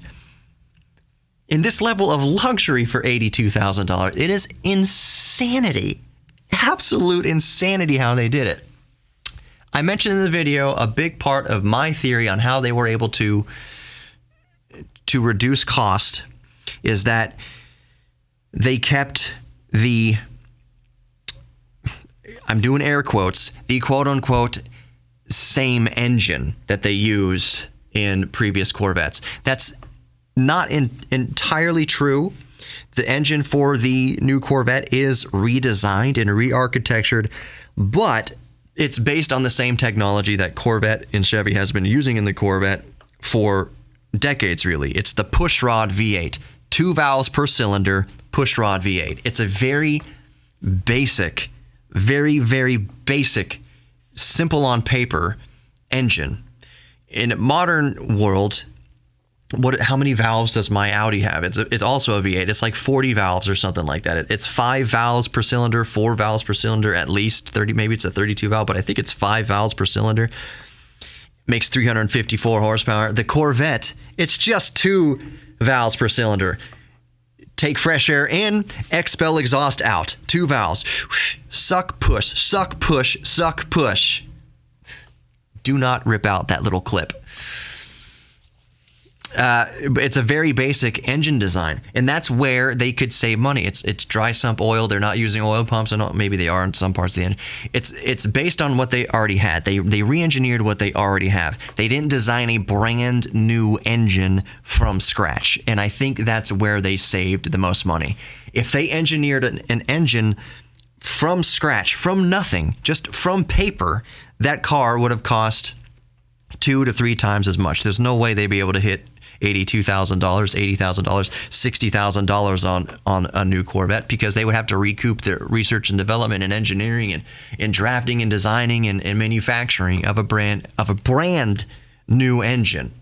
in this level of luxury for $82,000? It is insanity. Absolute insanity how they did it. I mentioned in the video a big part of my theory on how they were able to reduce cost is that they kept the, I'm doing air quotes, the quote-unquote same engine that they used in previous Corvettes. That's not entirely true. The engine for the new Corvette is redesigned and re-architectured, but it's based on the same technology that Corvette and Chevy has been using in the Corvette for decades, really. It's the pushrod V8. 2 valves per cylinder, pushrod V8. It's a very basic, very, very basic, simple on paper engine. In a modern world, how many valves does my Audi have? It's also a V8. It's like 40 valves or something like that. It's 5 valves per cylinder, 4 valves per cylinder, at least 30. Maybe it's a 32 valve, but I think it's 5 valves per cylinder. Makes 354 horsepower. The Corvette, it's just 2 valves per cylinder. Take fresh air in, expel exhaust out. 2 valves. Suck, push, suck, push, suck, push. Do not rip out that little clip. It's a very basic engine design, and that's where they could save money. It's dry sump oil. They're not using oil pumps, and maybe they are in some parts of the engine. It's based on what they already had. They re-engineered what they already have. They didn't design a brand new engine from scratch, and I think that's where they saved the most money. If they engineered an engine from scratch, from nothing, just from paper, that car would have cost 2 to 3 times as much. There's no way they'd be able to hit $82,000, $80,000, $60,000 on a new Corvette, because they would have to recoup their research and development and engineering and drafting and designing and manufacturing of a brand new engine.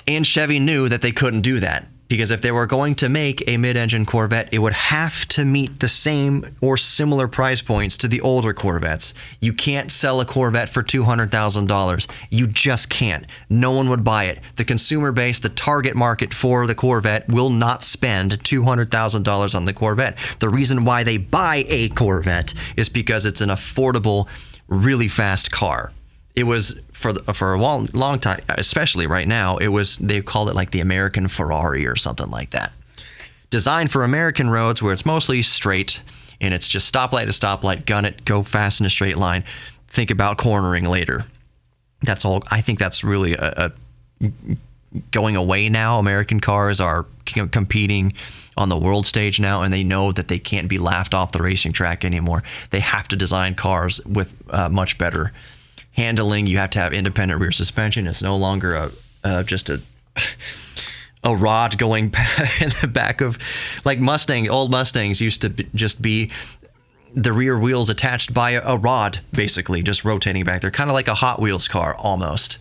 And Chevy knew that they couldn't do that, because if they were going to make a mid-engine Corvette, it would have to meet the same or similar price points to the older Corvettes. You can't sell a Corvette for $200,000. You just can't. No one would buy it. The consumer base, the target market for the Corvette, will not spend $200,000 on the Corvette. The reason why they buy a Corvette is because it's an affordable, really fast car. It was for a long time, especially right now. They called it like the American Ferrari or something like that. Designed for American roads where it's mostly straight and it's just stoplight to stoplight, gun it, go fast in a straight line. Think about cornering later. That's all. I think that's really a going away now. American cars are competing on the world stage now, and they know that they can't be laughed off the racing track anymore. They have to design cars with much better handling. You have to have independent rear suspension. It's no longer just a rod going in the back of, like old Mustangs used to just be the rear wheels attached by a rod, basically just rotating back. They're kind of like a Hot Wheels car almost,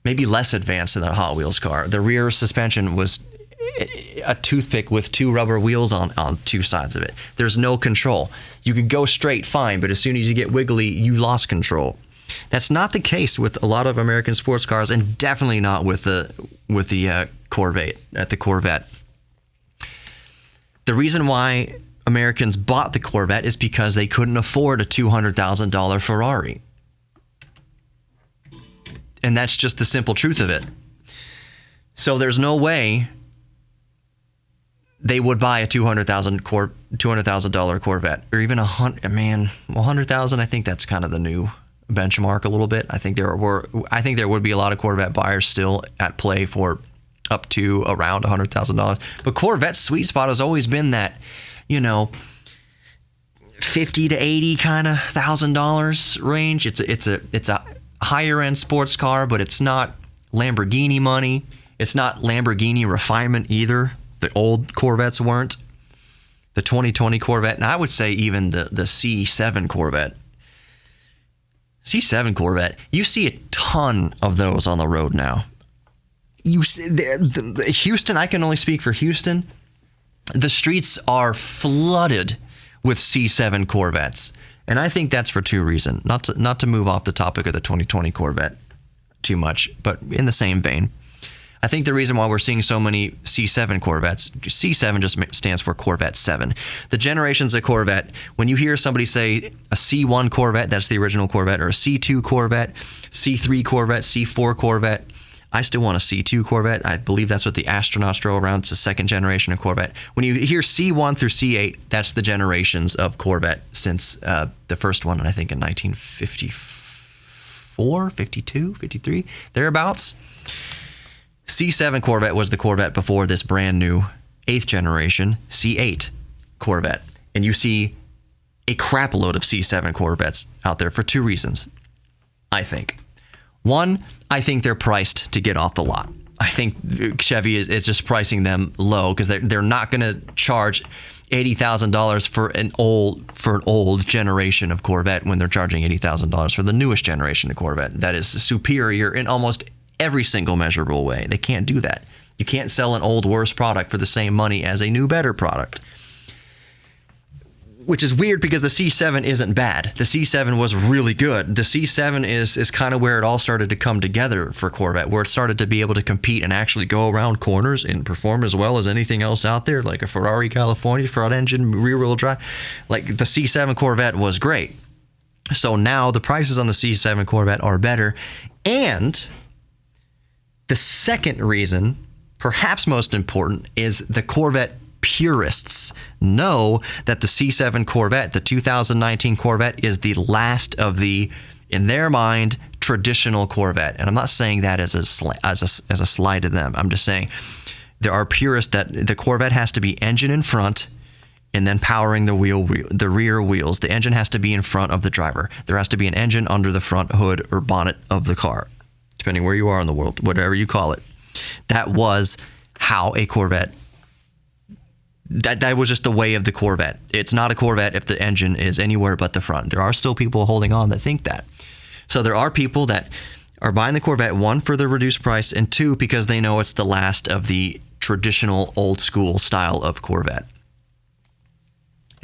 maybe less advanced than a Hot Wheels car. The rear suspension was a toothpick with two rubber wheels on two sides of it. There's no control. You could go straight fine, but as soon as you get wiggly, you lost control. That's not the case with a lot of American sports cars, and definitely not with the Corvette. The reason why Americans bought the Corvette is because they couldn't afford a $200,000 Ferrari. And that's just the simple truth of it. So there's no way they would buy a $200,000 Corvette, or even $100,000. I think that's kind of the new benchmark a little bit. I think there would be a lot of Corvette buyers still at play for up to around $100,000. But Corvette's sweet spot has always been that, $50 to $80 kind of $1,000 range. It's a higher end sports car, but it's not Lamborghini money. It's not Lamborghini refinement either. The old Corvettes weren't. The 2020 Corvette, and I would say even the C7 Corvette. C7 Corvette, you see a ton of those on the road now. Houston, I can only speak for Houston. The streets are flooded with C7 Corvettes, and I think that's for two reasons. Not to move off the topic of the 2020 Corvette too much, but in the same vein. I think the reason why we're seeing so many C7 Corvettes, C7 just stands for Corvette 7. The generations of Corvette, when you hear somebody say a C1 Corvette, that's the original Corvette, or a C2 Corvette, C3 Corvette, C4 Corvette, I still want a C2 Corvette. I believe that's what the astronauts drove around. It's the second generation of Corvette. When you hear C1 through C8, that's the generations of Corvette since the first one, I think in 1954, 52, 53, thereabouts. C7 Corvette was the Corvette before this brand new 8th generation C8 Corvette. And you see a crap load of C7 Corvettes out there for two reasons, I think. One, I think they're priced to get off the lot. I think Chevy is just pricing them low because they're not going to charge $80,000 for an old generation of Corvette when they're charging $80,000 for the newest generation of Corvette. That is superior in almost every single measurable way. They can't do that. You can't sell an old, worse product for the same money as a new, better product. Which is weird because the C7 isn't bad. The C7 was really good. The C7 is kind of where it all started to come together for Corvette, where it started to be able to compete and actually go around corners and perform as well as anything else out there, like a Ferrari California, front engine, rear-wheel drive. Like the C7 Corvette was great. So now the prices on the C7 Corvette are better. And the second reason, perhaps most important, is the Corvette purists know that the C7 Corvette, the 2019 Corvette, is the last of the, in their mind, traditional Corvette. And I'm not saying that as a slight to them. I'm just saying there are purists that the Corvette has to be engine in front and then powering the rear wheels. The engine has to be in front of the driver. There has to be an engine under the front hood or bonnet of the car, depending where you are in the world, whatever you call it. That was how a Corvette, that was just the way of the Corvette. It's not a Corvette if the engine is anywhere but the front. There are still people holding on that think that. So there are people that are buying the Corvette, one, for the reduced price, and two, because they know it's the last of the traditional old school style of Corvette.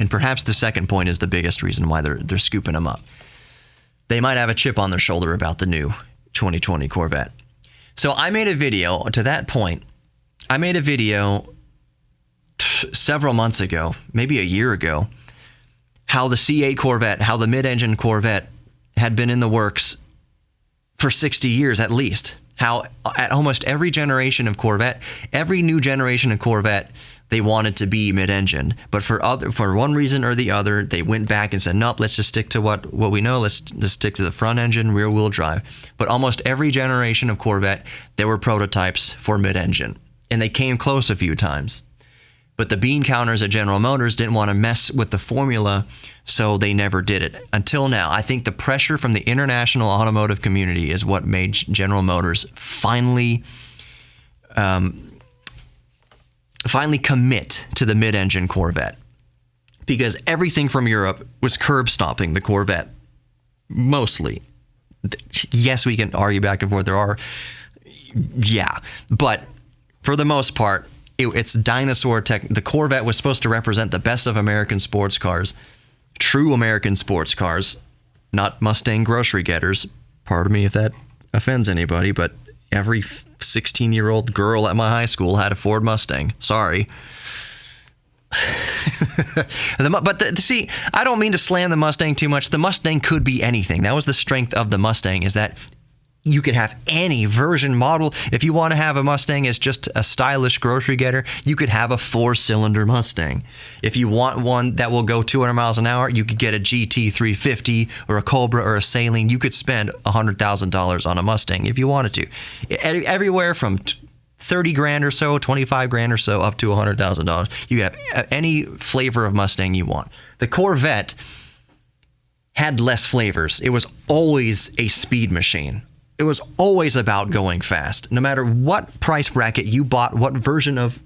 And perhaps the second point is the biggest reason why they're scooping them up. They might have a chip on their shoulder about the new 2020 Corvette. So I made a video to that point. I made a video several months ago, maybe a year ago, how the C8 Corvette, how the mid-engine Corvette had been in the works for 60 years at least. How at almost every generation of Corvette, every new generation of Corvette, they wanted to be mid-engine, but for one reason or the other, they went back and said, nope, let's just stick to what we know. Let's just stick to the front engine, rear wheel drive. But almost every generation of Corvette, there were prototypes for mid-engine, and they came close a few times. But the bean counters at General Motors didn't want to mess with the formula, so they never did it. Until now, I think the pressure from the international automotive community is what made General Motors finally commit to the mid-engine Corvette. Because everything from Europe was curb stomping the Corvette, mostly. Yes, we can argue back and forth. But for the most part, it's dinosaur tech. The Corvette was supposed to represent the best of American sports cars, true American sports cars, not Mustang grocery getters. Pardon me if that offends anybody, but every 16-year-old girl at my high school had a Ford Mustang. Sorry. See, I don't mean to slam the Mustang too much. The Mustang could be anything. That was the strength of the Mustang, is that you could have any version model. If you want to have a Mustang as just a stylish grocery getter, you could have a 4-cylinder Mustang. If you want one that will go 200 miles an hour, you could get a GT 350 or a Cobra or a Saline. You could spend $100,000 on a Mustang if you wanted to. Everywhere from 30 grand or so, 25 grand or so, up to $100,000. You have any flavor of Mustang you want. The Corvette had less flavors. It was always a speed machine. It was always about going fast. No matter what price bracket you bought, what version of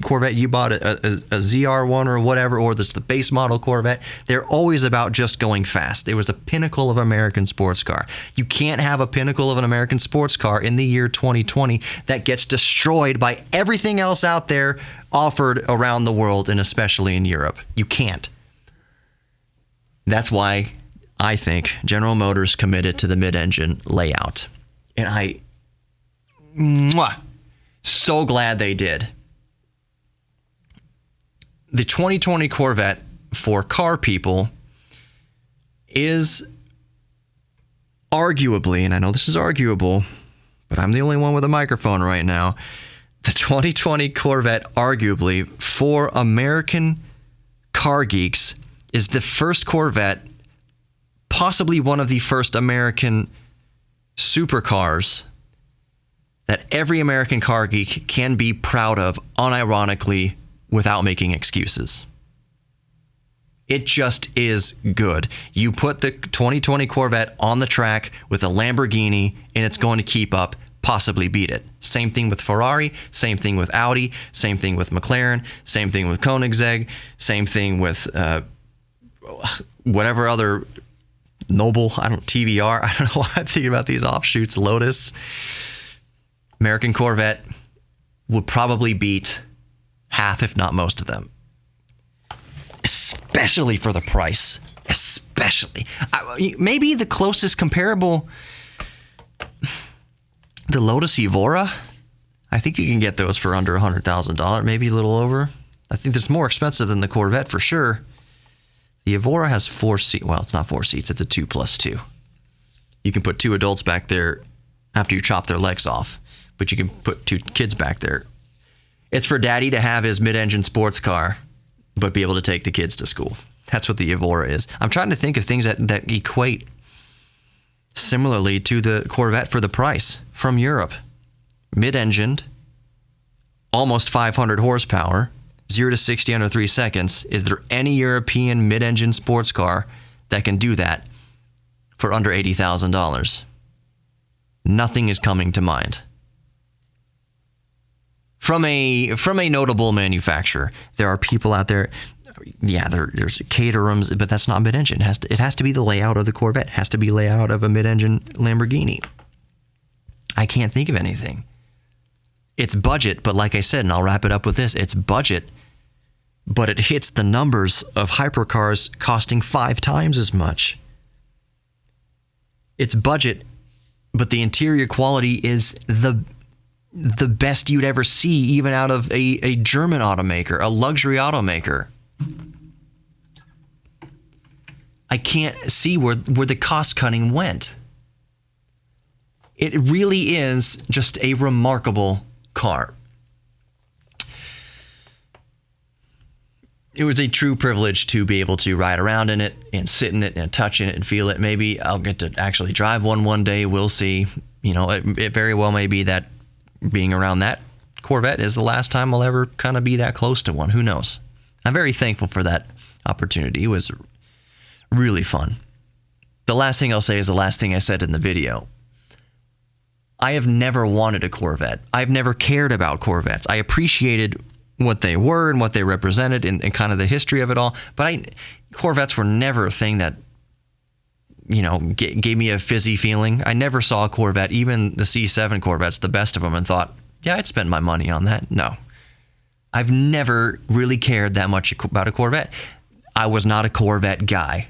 Corvette you bought, a ZR1 or whatever, or this the base model Corvette, they're always about just going fast. It was the pinnacle of American sports car. You can't have a pinnacle of an American sports car in the year 2020 that gets destroyed by everything else out there offered around the world, and especially in Europe. You can't. That's why I think General Motors committed to the mid-engine layout. And so glad they did. The 2020 Corvette, for car people, is arguably, and I know this is arguable, but I'm the only one with a microphone right now, the 2020 Corvette, arguably, for American car geeks, is the first Corvette, possibly one of the first American supercars that every American car geek can be proud of, unironically, without making excuses. It just is good. You put the 2020 Corvette on the track with a Lamborghini, and it's going to keep up, possibly beat it. Same thing with Ferrari, same thing with Audi, same thing with McLaren, same thing with Koenigsegg, same thing with whatever other Noble, TVR, I don't know why I'm thinking about these offshoots, Lotus. American Corvette would probably beat half, if not most of them. Especially for the price. Especially. Maybe the closest comparable, the Lotus Evora. I think you can get those for under $100,000, maybe a little over. I think that's more expensive than the Corvette for sure. The Evora has 4 seats. Well, it's not 4 seats. It's a 2+2. You can put 2 adults back there after you chop their legs off, but you can put 2 kids back there. It's for daddy to have his mid-engine sports car, but be able to take the kids to school. That's what the Evora is. I'm trying to think of things that equate similarly to the Corvette for the price from Europe. Mid-engined, almost 500 horsepower, 0 to 60 under 3 seconds. Is there any European mid-engine sports car that can do that for under $80,000? Nothing is coming to mind. From a notable manufacturer, there are people out there. Yeah, there's Caterhams, but that's not mid-engine. It has to be the layout of the Corvette. It has to be layout of a mid-engine Lamborghini. I can't think of anything. It's budget, but like I said, and I'll wrap it up with this, it's budget, but it hits the numbers of hypercars costing 5 times as much. It's budget, but the interior quality is the best you'd ever see, even out of a German automaker, a luxury automaker. I can't see where the cost cutting went. It really is just a remarkable car. It was a true privilege to be able to ride around in it and sit in it and touch in it and feel it. Maybe I'll get to actually drive one day. We'll see. You know, it very well may be that being around that Corvette is the last time I'll ever kind of be that close to one. Who knows? I'm very thankful for that opportunity. It was really fun. The last thing I'll say is the last thing I said in the video. I have never wanted a Corvette. I've never cared about Corvettes. I appreciated what they were and what they represented and kind of the history of it all. But Corvettes were never a thing that, you know, gave me a fizzy feeling. I never saw a Corvette, even the C7 Corvettes, the best of them, and thought, yeah, I'd spend my money on that. No. I've never really cared that much about a Corvette. I was not a Corvette guy.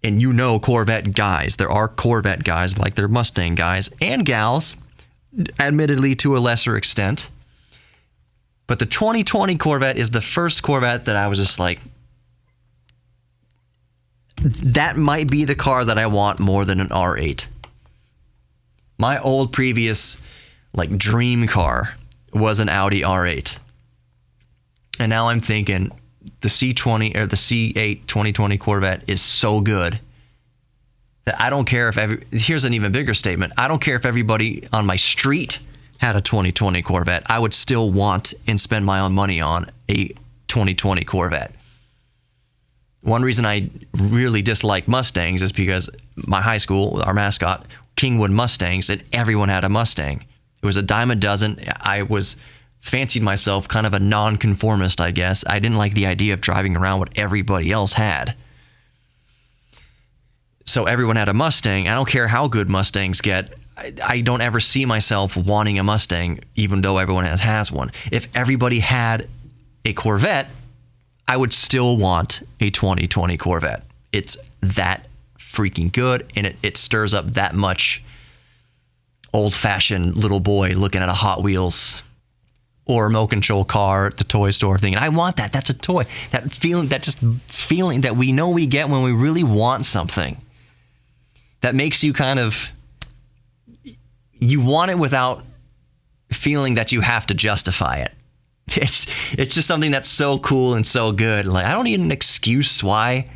And you know Corvette guys. There are Corvette guys like they're Mustang guys and gals, admittedly to a lesser extent. But the 2020 Corvette is the first Corvette that I was just like, that might be the car that I want more than an R8. My old previous like dream car was an Audi R8. And now I'm thinking the C20 or the C8 2020 Corvette is so good that I don't care if here's an even bigger statement. I don't care if everybody on my street had a 2020 Corvette. I would still want and spend my own money on a 2020 Corvette. One reason I really dislike Mustangs is because my high school, our mascot, Kingwood Mustangs, and everyone had a Mustang. It was a dime a dozen. I fancied myself kind of a nonconformist, I guess. I didn't like the idea of driving around what everybody else had. So everyone had a Mustang. I don't care how good Mustangs get. I don't ever see myself wanting a Mustang, even though everyone has one. If everybody had a Corvette, I would still want a 2020 Corvette. It's that freaking good, and it stirs up that much old-fashioned little boy looking at a Hot Wheels or remote control car at the toy store thing. And I want that. That's a toy. That feeling that we know we get when we really want something. That makes you kind of, you want it without feeling that you have to justify it. It's just something that's so cool and so good. Like, I don't need an excuse why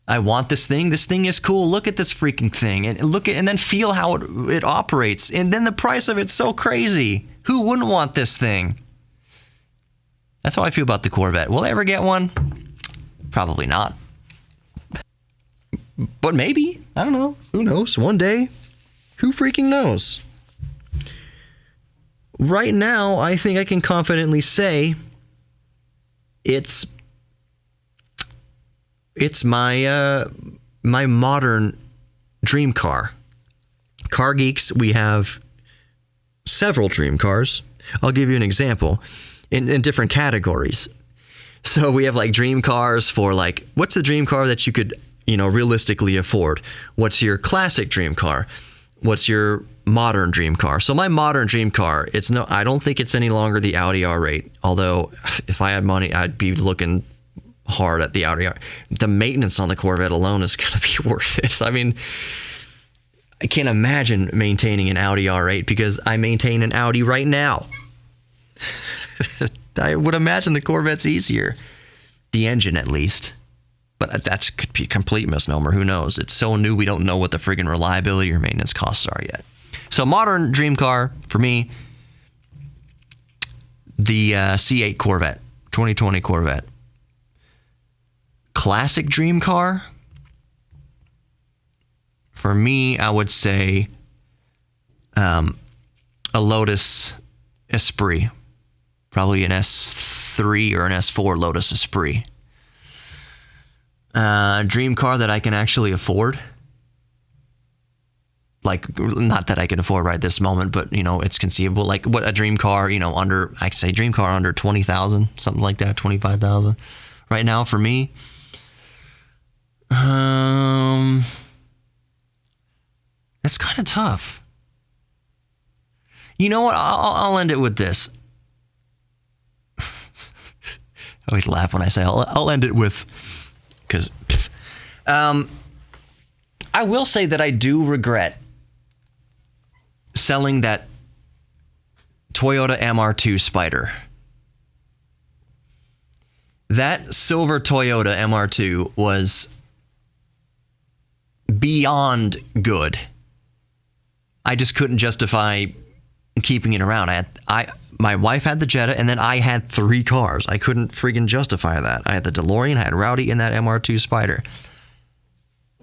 I want this thing. This thing is cool. Look at this freaking thing and then feel how it operates. And then the price of it's so crazy. Who wouldn't want this thing? That's how I feel about the Corvette. Will I ever get one? Probably not. But maybe. I don't know. Who knows? One day. Who freaking knows? Right now, I think I can confidently say it's my my modern dream car. Car Geeks, we have several dream cars. I'll give you an example in different categories. So we have like dream cars for like, what's the dream car that you could, realistically afford? What's your classic dream car? What's your modern dream car? So my modern dream car, I don't think it's any longer the Audi R8. Although if I had money, I'd be looking hard at the Audi R8. The maintenance on the Corvette alone is going to be worth it. I mean, I can't imagine maintaining an Audi R8 because I maintain an Audi right now. I would imagine the Corvette's easier. The engine, at least. But that could be a complete misnomer. Who knows? It's so new, we don't know what the friggin' reliability or maintenance costs are yet. So modern dream car, for me, the C8 Corvette, 2020 Corvette. Classic dream car, for me, I would say a Lotus Esprit. Probably an S3 or an S4 Lotus Esprit. Dream car that I can actually afford. Like, not that I can afford right this moment, but, it's conceivable. Like, what a dream car, I'd say dream car under 20,000, something like that, 25,000. Right now, for me, that's kind of tough. You know what? I'll end it with this. I always laugh when I say I'll end it with, because I will say that I do regret selling that Toyota MR2 Spider. That silver Toyota MR2 was beyond good. I just couldn't justify keeping it around. My wife had the Jetta, and then I had 3 cars. I couldn't freaking justify that. I had the DeLorean, I had Rowdy, and that MR2 Spider.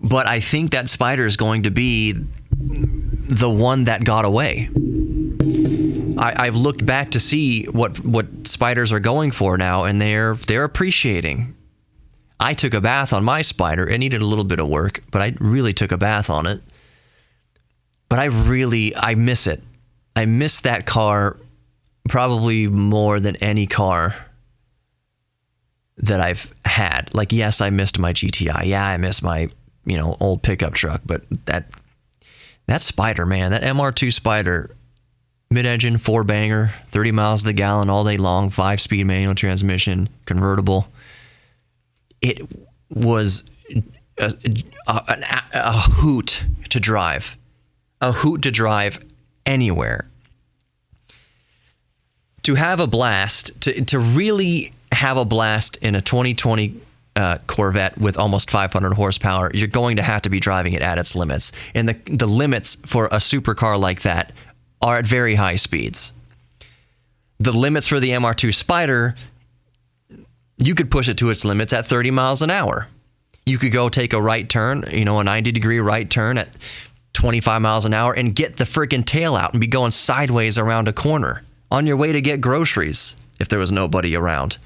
But I think that Spider is going to be the one that got away. I've looked back to see what Spiders are going for now, and they're appreciating. I took a bath on my Spider. It needed a little bit of work, but I really took a bath on it. But I miss it. I miss that car probably more than any car that I've had. Like, yes, I missed my GTI. Yeah, I miss my, old pickup truck. But that Spider, man, that MR2 Spider, mid-engine, 4-banger, 30 miles to the gallon all day long, 5-speed manual transmission, convertible. It was a hoot to drive. A hoot to drive anywhere. To have a blast, to really have a blast in a 2020 Corvette with almost 500 horsepower, you're going to have to be driving it at its limits. And the limits for a supercar like that are at very high speeds. The limits for the MR2 Spider, you could push it to its limits at 30 miles an hour. You could go take a right turn, a 90-degree right turn at 25 miles an hour and get the freaking tail out and be going sideways around a corner on your way to get groceries if there was nobody around.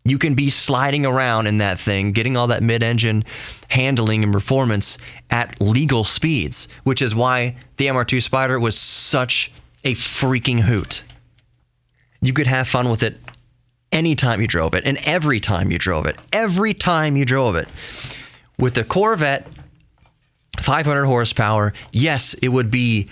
You can be sliding around in that thing, getting all that mid-engine handling and performance at legal speeds, which is why the MR2 Spider was such a freaking hoot. You could have fun with it anytime you drove it, and every time you drove it. Every time you drove it. With the Corvette, 500 horsepower, yes, it would be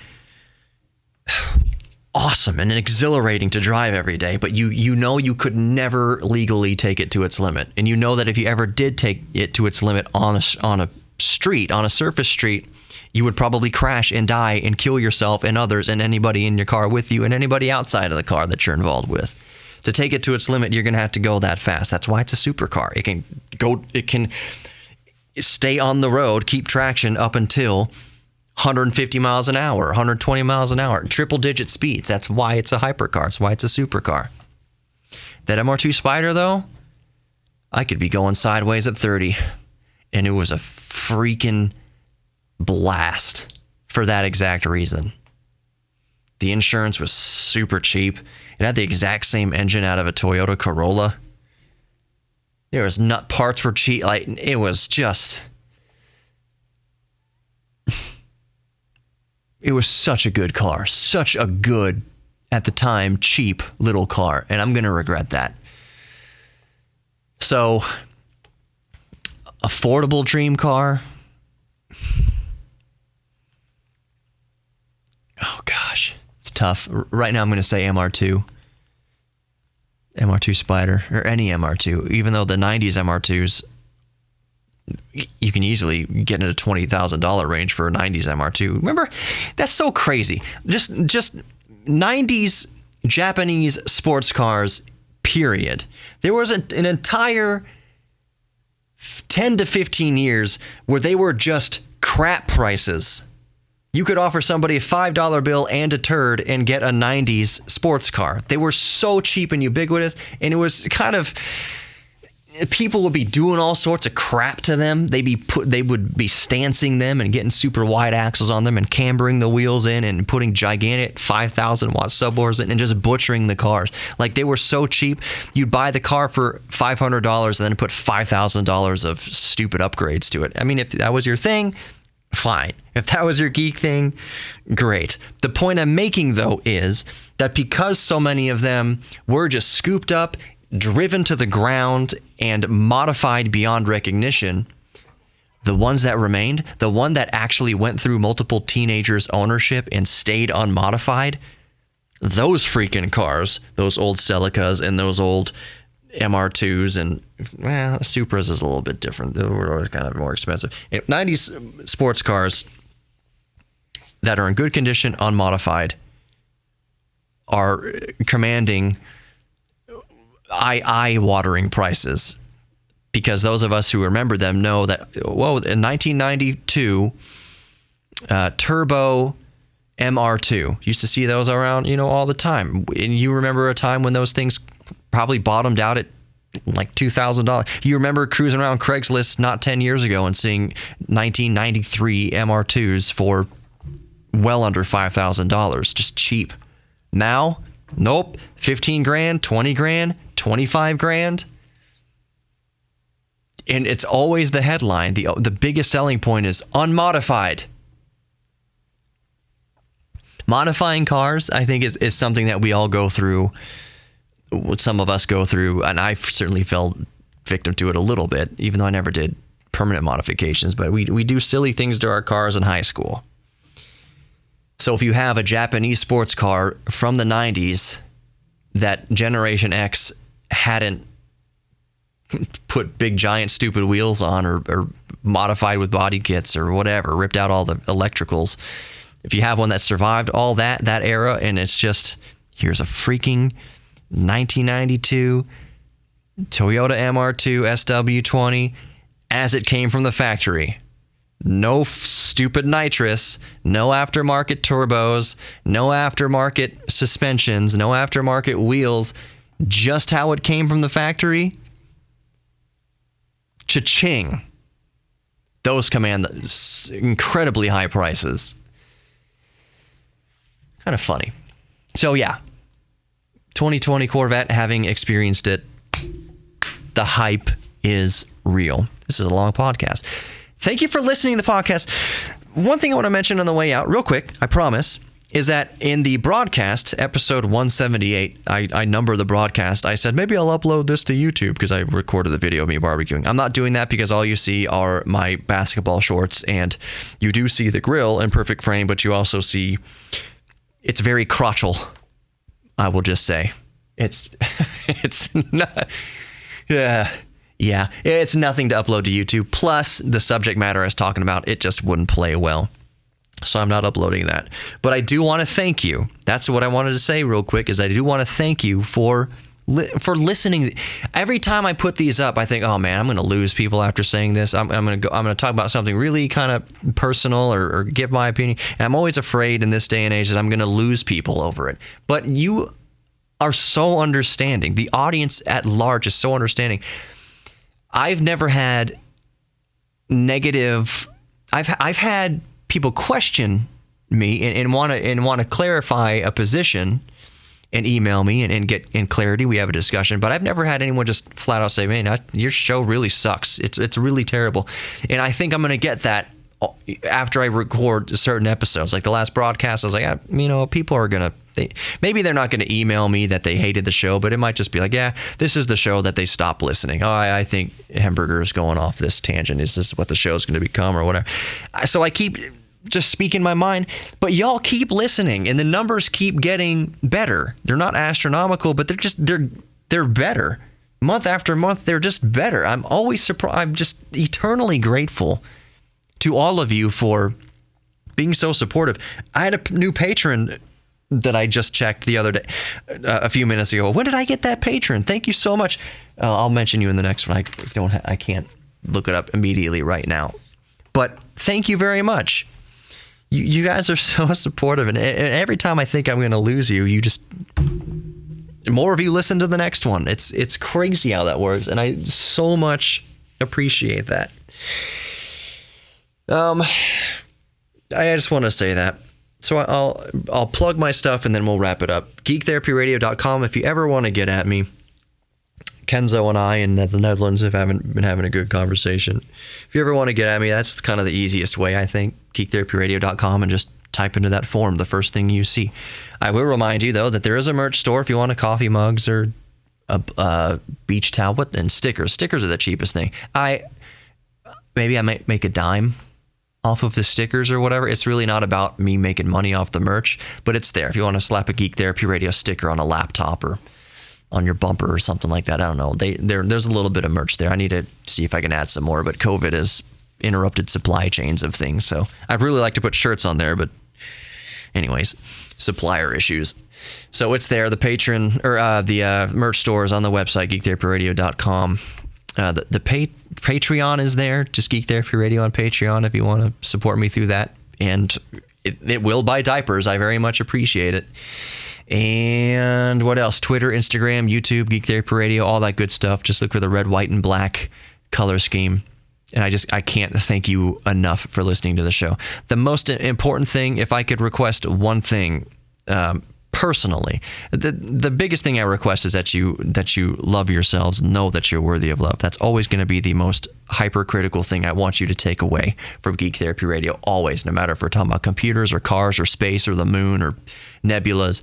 awesome and exhilarating to drive every day, but you could never legally take it to its limit. And you know that if you ever did take it to its limit on a surface street, you would probably crash and die and kill yourself and others and anybody in your car with you and anybody outside of the car that you're involved with. To take it to its limit, you're going to have to go that fast. That's why it's a supercar. It can stay on the road, keep traction up until 150 miles an hour, 120 miles an hour, triple-digit speeds. That's why it's a hypercar. That's why it's a supercar. That MR2 Spider, though, I could be going sideways at 30, and it was a freaking blast for that exact reason. The insurance was super cheap. It had the exact same engine out of a Toyota Corolla. There was parts were cheap. Like, it was just... It was such a good car. Such a good, at the time, cheap little car. And I'm going to regret that. So, affordable dream car. Oh, gosh. It's tough. Right now, I'm going to say MR2. MR2 Spider. Or any MR2. Even though the 90s MR2s, you can easily get into $20,000 range for a 90s MR2. Remember? That's so crazy. Just 90s Japanese sports cars, period. There was an entire 10 to 15 years where they were just crap prices. You could offer somebody a $5 bill and a turd and get a 90s sports car. They were so cheap and ubiquitous, and it was kind of... People would be doing all sorts of crap to them. They would be stancing them and getting super wide axles on them and cambering the wheels in and putting gigantic 5,000 watt subwoofers in and just butchering the cars. Like, they were so cheap. You'd buy the car for $500 and then put $5,000 of stupid upgrades to it. I mean, if that was your thing, fine. If that was your geek thing, great. The point I'm making, though, is that because so many of them were just scooped up, driven to the ground, and modified beyond recognition, the ones that remained, the one that actually went through multiple teenagers' ownership and stayed unmodified, those freaking cars, those old Celicas and those old MR2s and Supras is a little bit different. They were always kind of more expensive. 90s sports cars, that are in good condition, unmodified, are commanding eye-watering prices. Because those of us who remember them know that, whoa, in 1992, turbo MR2, used to see those around, all the time. And you remember a time when those things probably bottomed out at like $2,000. You remember cruising around Craigslist not 10 years ago and seeing 1993 MR2s for well under $5,000, just cheap. Now, nope, 15 grand, 20 grand, 25 grand. And it's always the headline. The biggest selling point is unmodified. Modifying cars, I think, is something that we all go through. Some of us go through, and I certainly fell victim to it a little bit, even though I never did permanent modifications. But we do silly things to our cars in high school. So if you have a Japanese sports car from the 90s that Generation X hadn't put big giant stupid wheels on or modified with body kits or whatever, ripped out all the electricals. If you have one that survived all that era, and it's just, here's a freaking 1992 Toyota MR2 SW20 as it came from the factory. No stupid nitrous, no aftermarket turbos, no aftermarket suspensions, no aftermarket wheels, just how it came from the factory. Cha-ching. Those command incredibly high prices. Kind of funny. So yeah, 2020 Corvette, having experienced it, the hype is real. This is a long podcast. Thank you for listening to the podcast. One thing I want to mention on the way out, real quick, I promise, is that in the broadcast, episode 178, I number the broadcast. I said, maybe I'll upload this to YouTube because I recorded the video of me barbecuing. I'm not doing that because all you see are my basketball shorts, and you do see the grill in perfect frame, but you also see it's very crotchal, I will just say. It's not... Yeah, it's nothing to upload to YouTube. Plus, the subject matter I was talking about, it just wouldn't play well. So I'm not uploading that. But I do want to thank you. That's what I wanted to say real quick, is I do want to thank you for listening. Every time I put these up, I think, oh man, I'm going to lose people after saying this. I'm going to talk about something really kind of personal or give my opinion. And I'm always afraid in this day and age that I'm going to lose people over it. But you are so understanding. The audience at large is so understanding. I've never had negative. I've had people question me and want to clarify a position and email me and get in clarity. We have a discussion, but I've never had anyone just flat out say, man, your show really sucks. It's really terrible. And I think I'm going to get that after I record certain episodes. Like the last broadcast, I was like, people are going to, maybe they're not going to email me that they hated the show, but it might just be like, yeah, this is the show that they stopped listening. Oh, I think Hamburger is going off this tangent. Is this what the show is going to become or whatever? So I keep just speaking my mind, but y'all keep listening and the numbers keep getting better. They're not astronomical, but they're better. Month after month, they're just better. I'm always surprised. I'm just eternally grateful to all of you for being so supportive. I had a new patron that I just checked the other day, a few minutes ago. When did I get that patron? Thank you so much. I'll mention you in the next one. I can't look it up immediately right now, but thank you very much. You guys are so supportive, and every time I think I'm going to lose you, more of you listen to the next one. It's crazy how that works, and I so much appreciate that. I just want to say that. So I'll plug my stuff and then we'll wrap it up. GeekTherapyRadio.com. If you ever want to get at me, Kenzo and I in the Netherlands have been having a good conversation. If you ever want to get at me, that's kind of the easiest way, I think. GeekTherapyRadio.com, and just type into that form the first thing you see. I will remind you, though, that there is a merch store if you want coffee mugs or a beach towel and stickers. Stickers are the cheapest thing. Maybe I might make a dime off of the stickers or whatever. It's really not about me making money off the merch, but it's there. If you want to slap a Geek Therapy Radio sticker on a laptop or on your bumper or something like that, I don't know. There's a little bit of merch there. I need to see if I can add some more, but COVID has interrupted supply chains of things. So I'd really like to put shirts on there, but Anyways, supplier issues. So it's there. The Patreon or the merch store is on the website, geektherapyradio.com. The Patreon is there. Just Geek Therapy Radio on Patreon if you want to support me through that. And it will buy diapers. I very much appreciate it. And what else? Twitter, Instagram, YouTube, Geek Therapy Radio, all that good stuff. Just look for the red, white, and black color scheme. And I can't thank you enough for listening to the show. The most important thing, if I could request one thing, personally, the biggest thing I request is that you love yourselves, know that you're worthy of love. That's always going to be the most hypercritical thing I want you to take away from Geek Therapy Radio, always, no matter if we're talking about computers or cars or space or the moon or nebulas.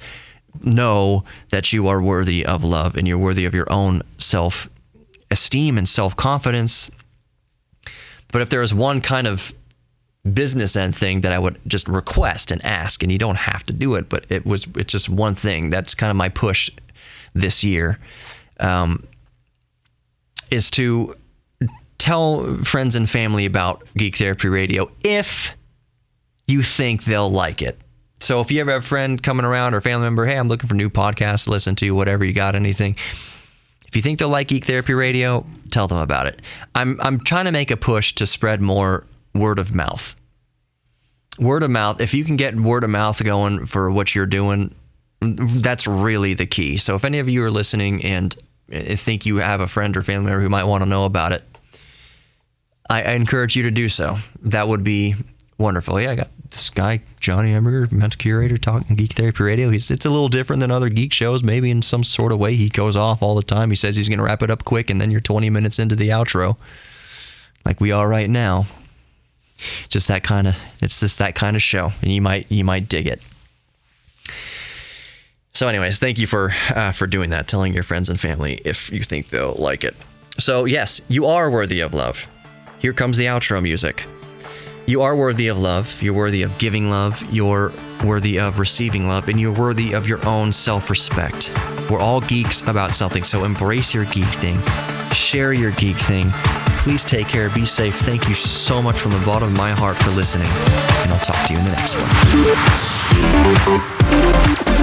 Know that you are worthy of love and you're worthy of your own self-esteem and self-confidence. But if there is one kind of business end thing that I would just request and ask, and you don't have to do it, but it's just one thing. That's kind of my push this year, is to tell friends and family about Geek Therapy Radio if you think they'll like it. So if you ever have a friend coming around or a family member, hey, I'm looking for new podcasts to listen to, whatever, you got anything. If you think they'll like Geek Therapy Radio, tell them about it. I'm trying to make a push to spread more word of mouth. Word of mouth. If you can get word of mouth going for what you're doing, that's really the key. So if any of you are listening and think you have a friend or family member who might want to know about it, I encourage you to do so. That would be wonderful. Yeah, I got this guy, Johnny Emmerger, mental curator, talking Geek Therapy Radio. It's a little different than other geek shows. Maybe in some sort of way he goes off all the time. He says he's going to wrap it up quick, and then you're 20 minutes into the outro, like we are right now. It's just that kind of show, and you might dig it. So anyways, thank you for doing that, telling your friends and family if you think they'll like it. So yes, you are worthy of love. Here comes the outro music. You are worthy of love. You're worthy of giving love. You're worthy of receiving love, and you're worthy of your own self-respect. We're all geeks about something, so embrace your geek thing. Share your geek thing. Please take care. Be safe. Thank you so much from the bottom of my heart for listening, and I'll talk to you in the next one.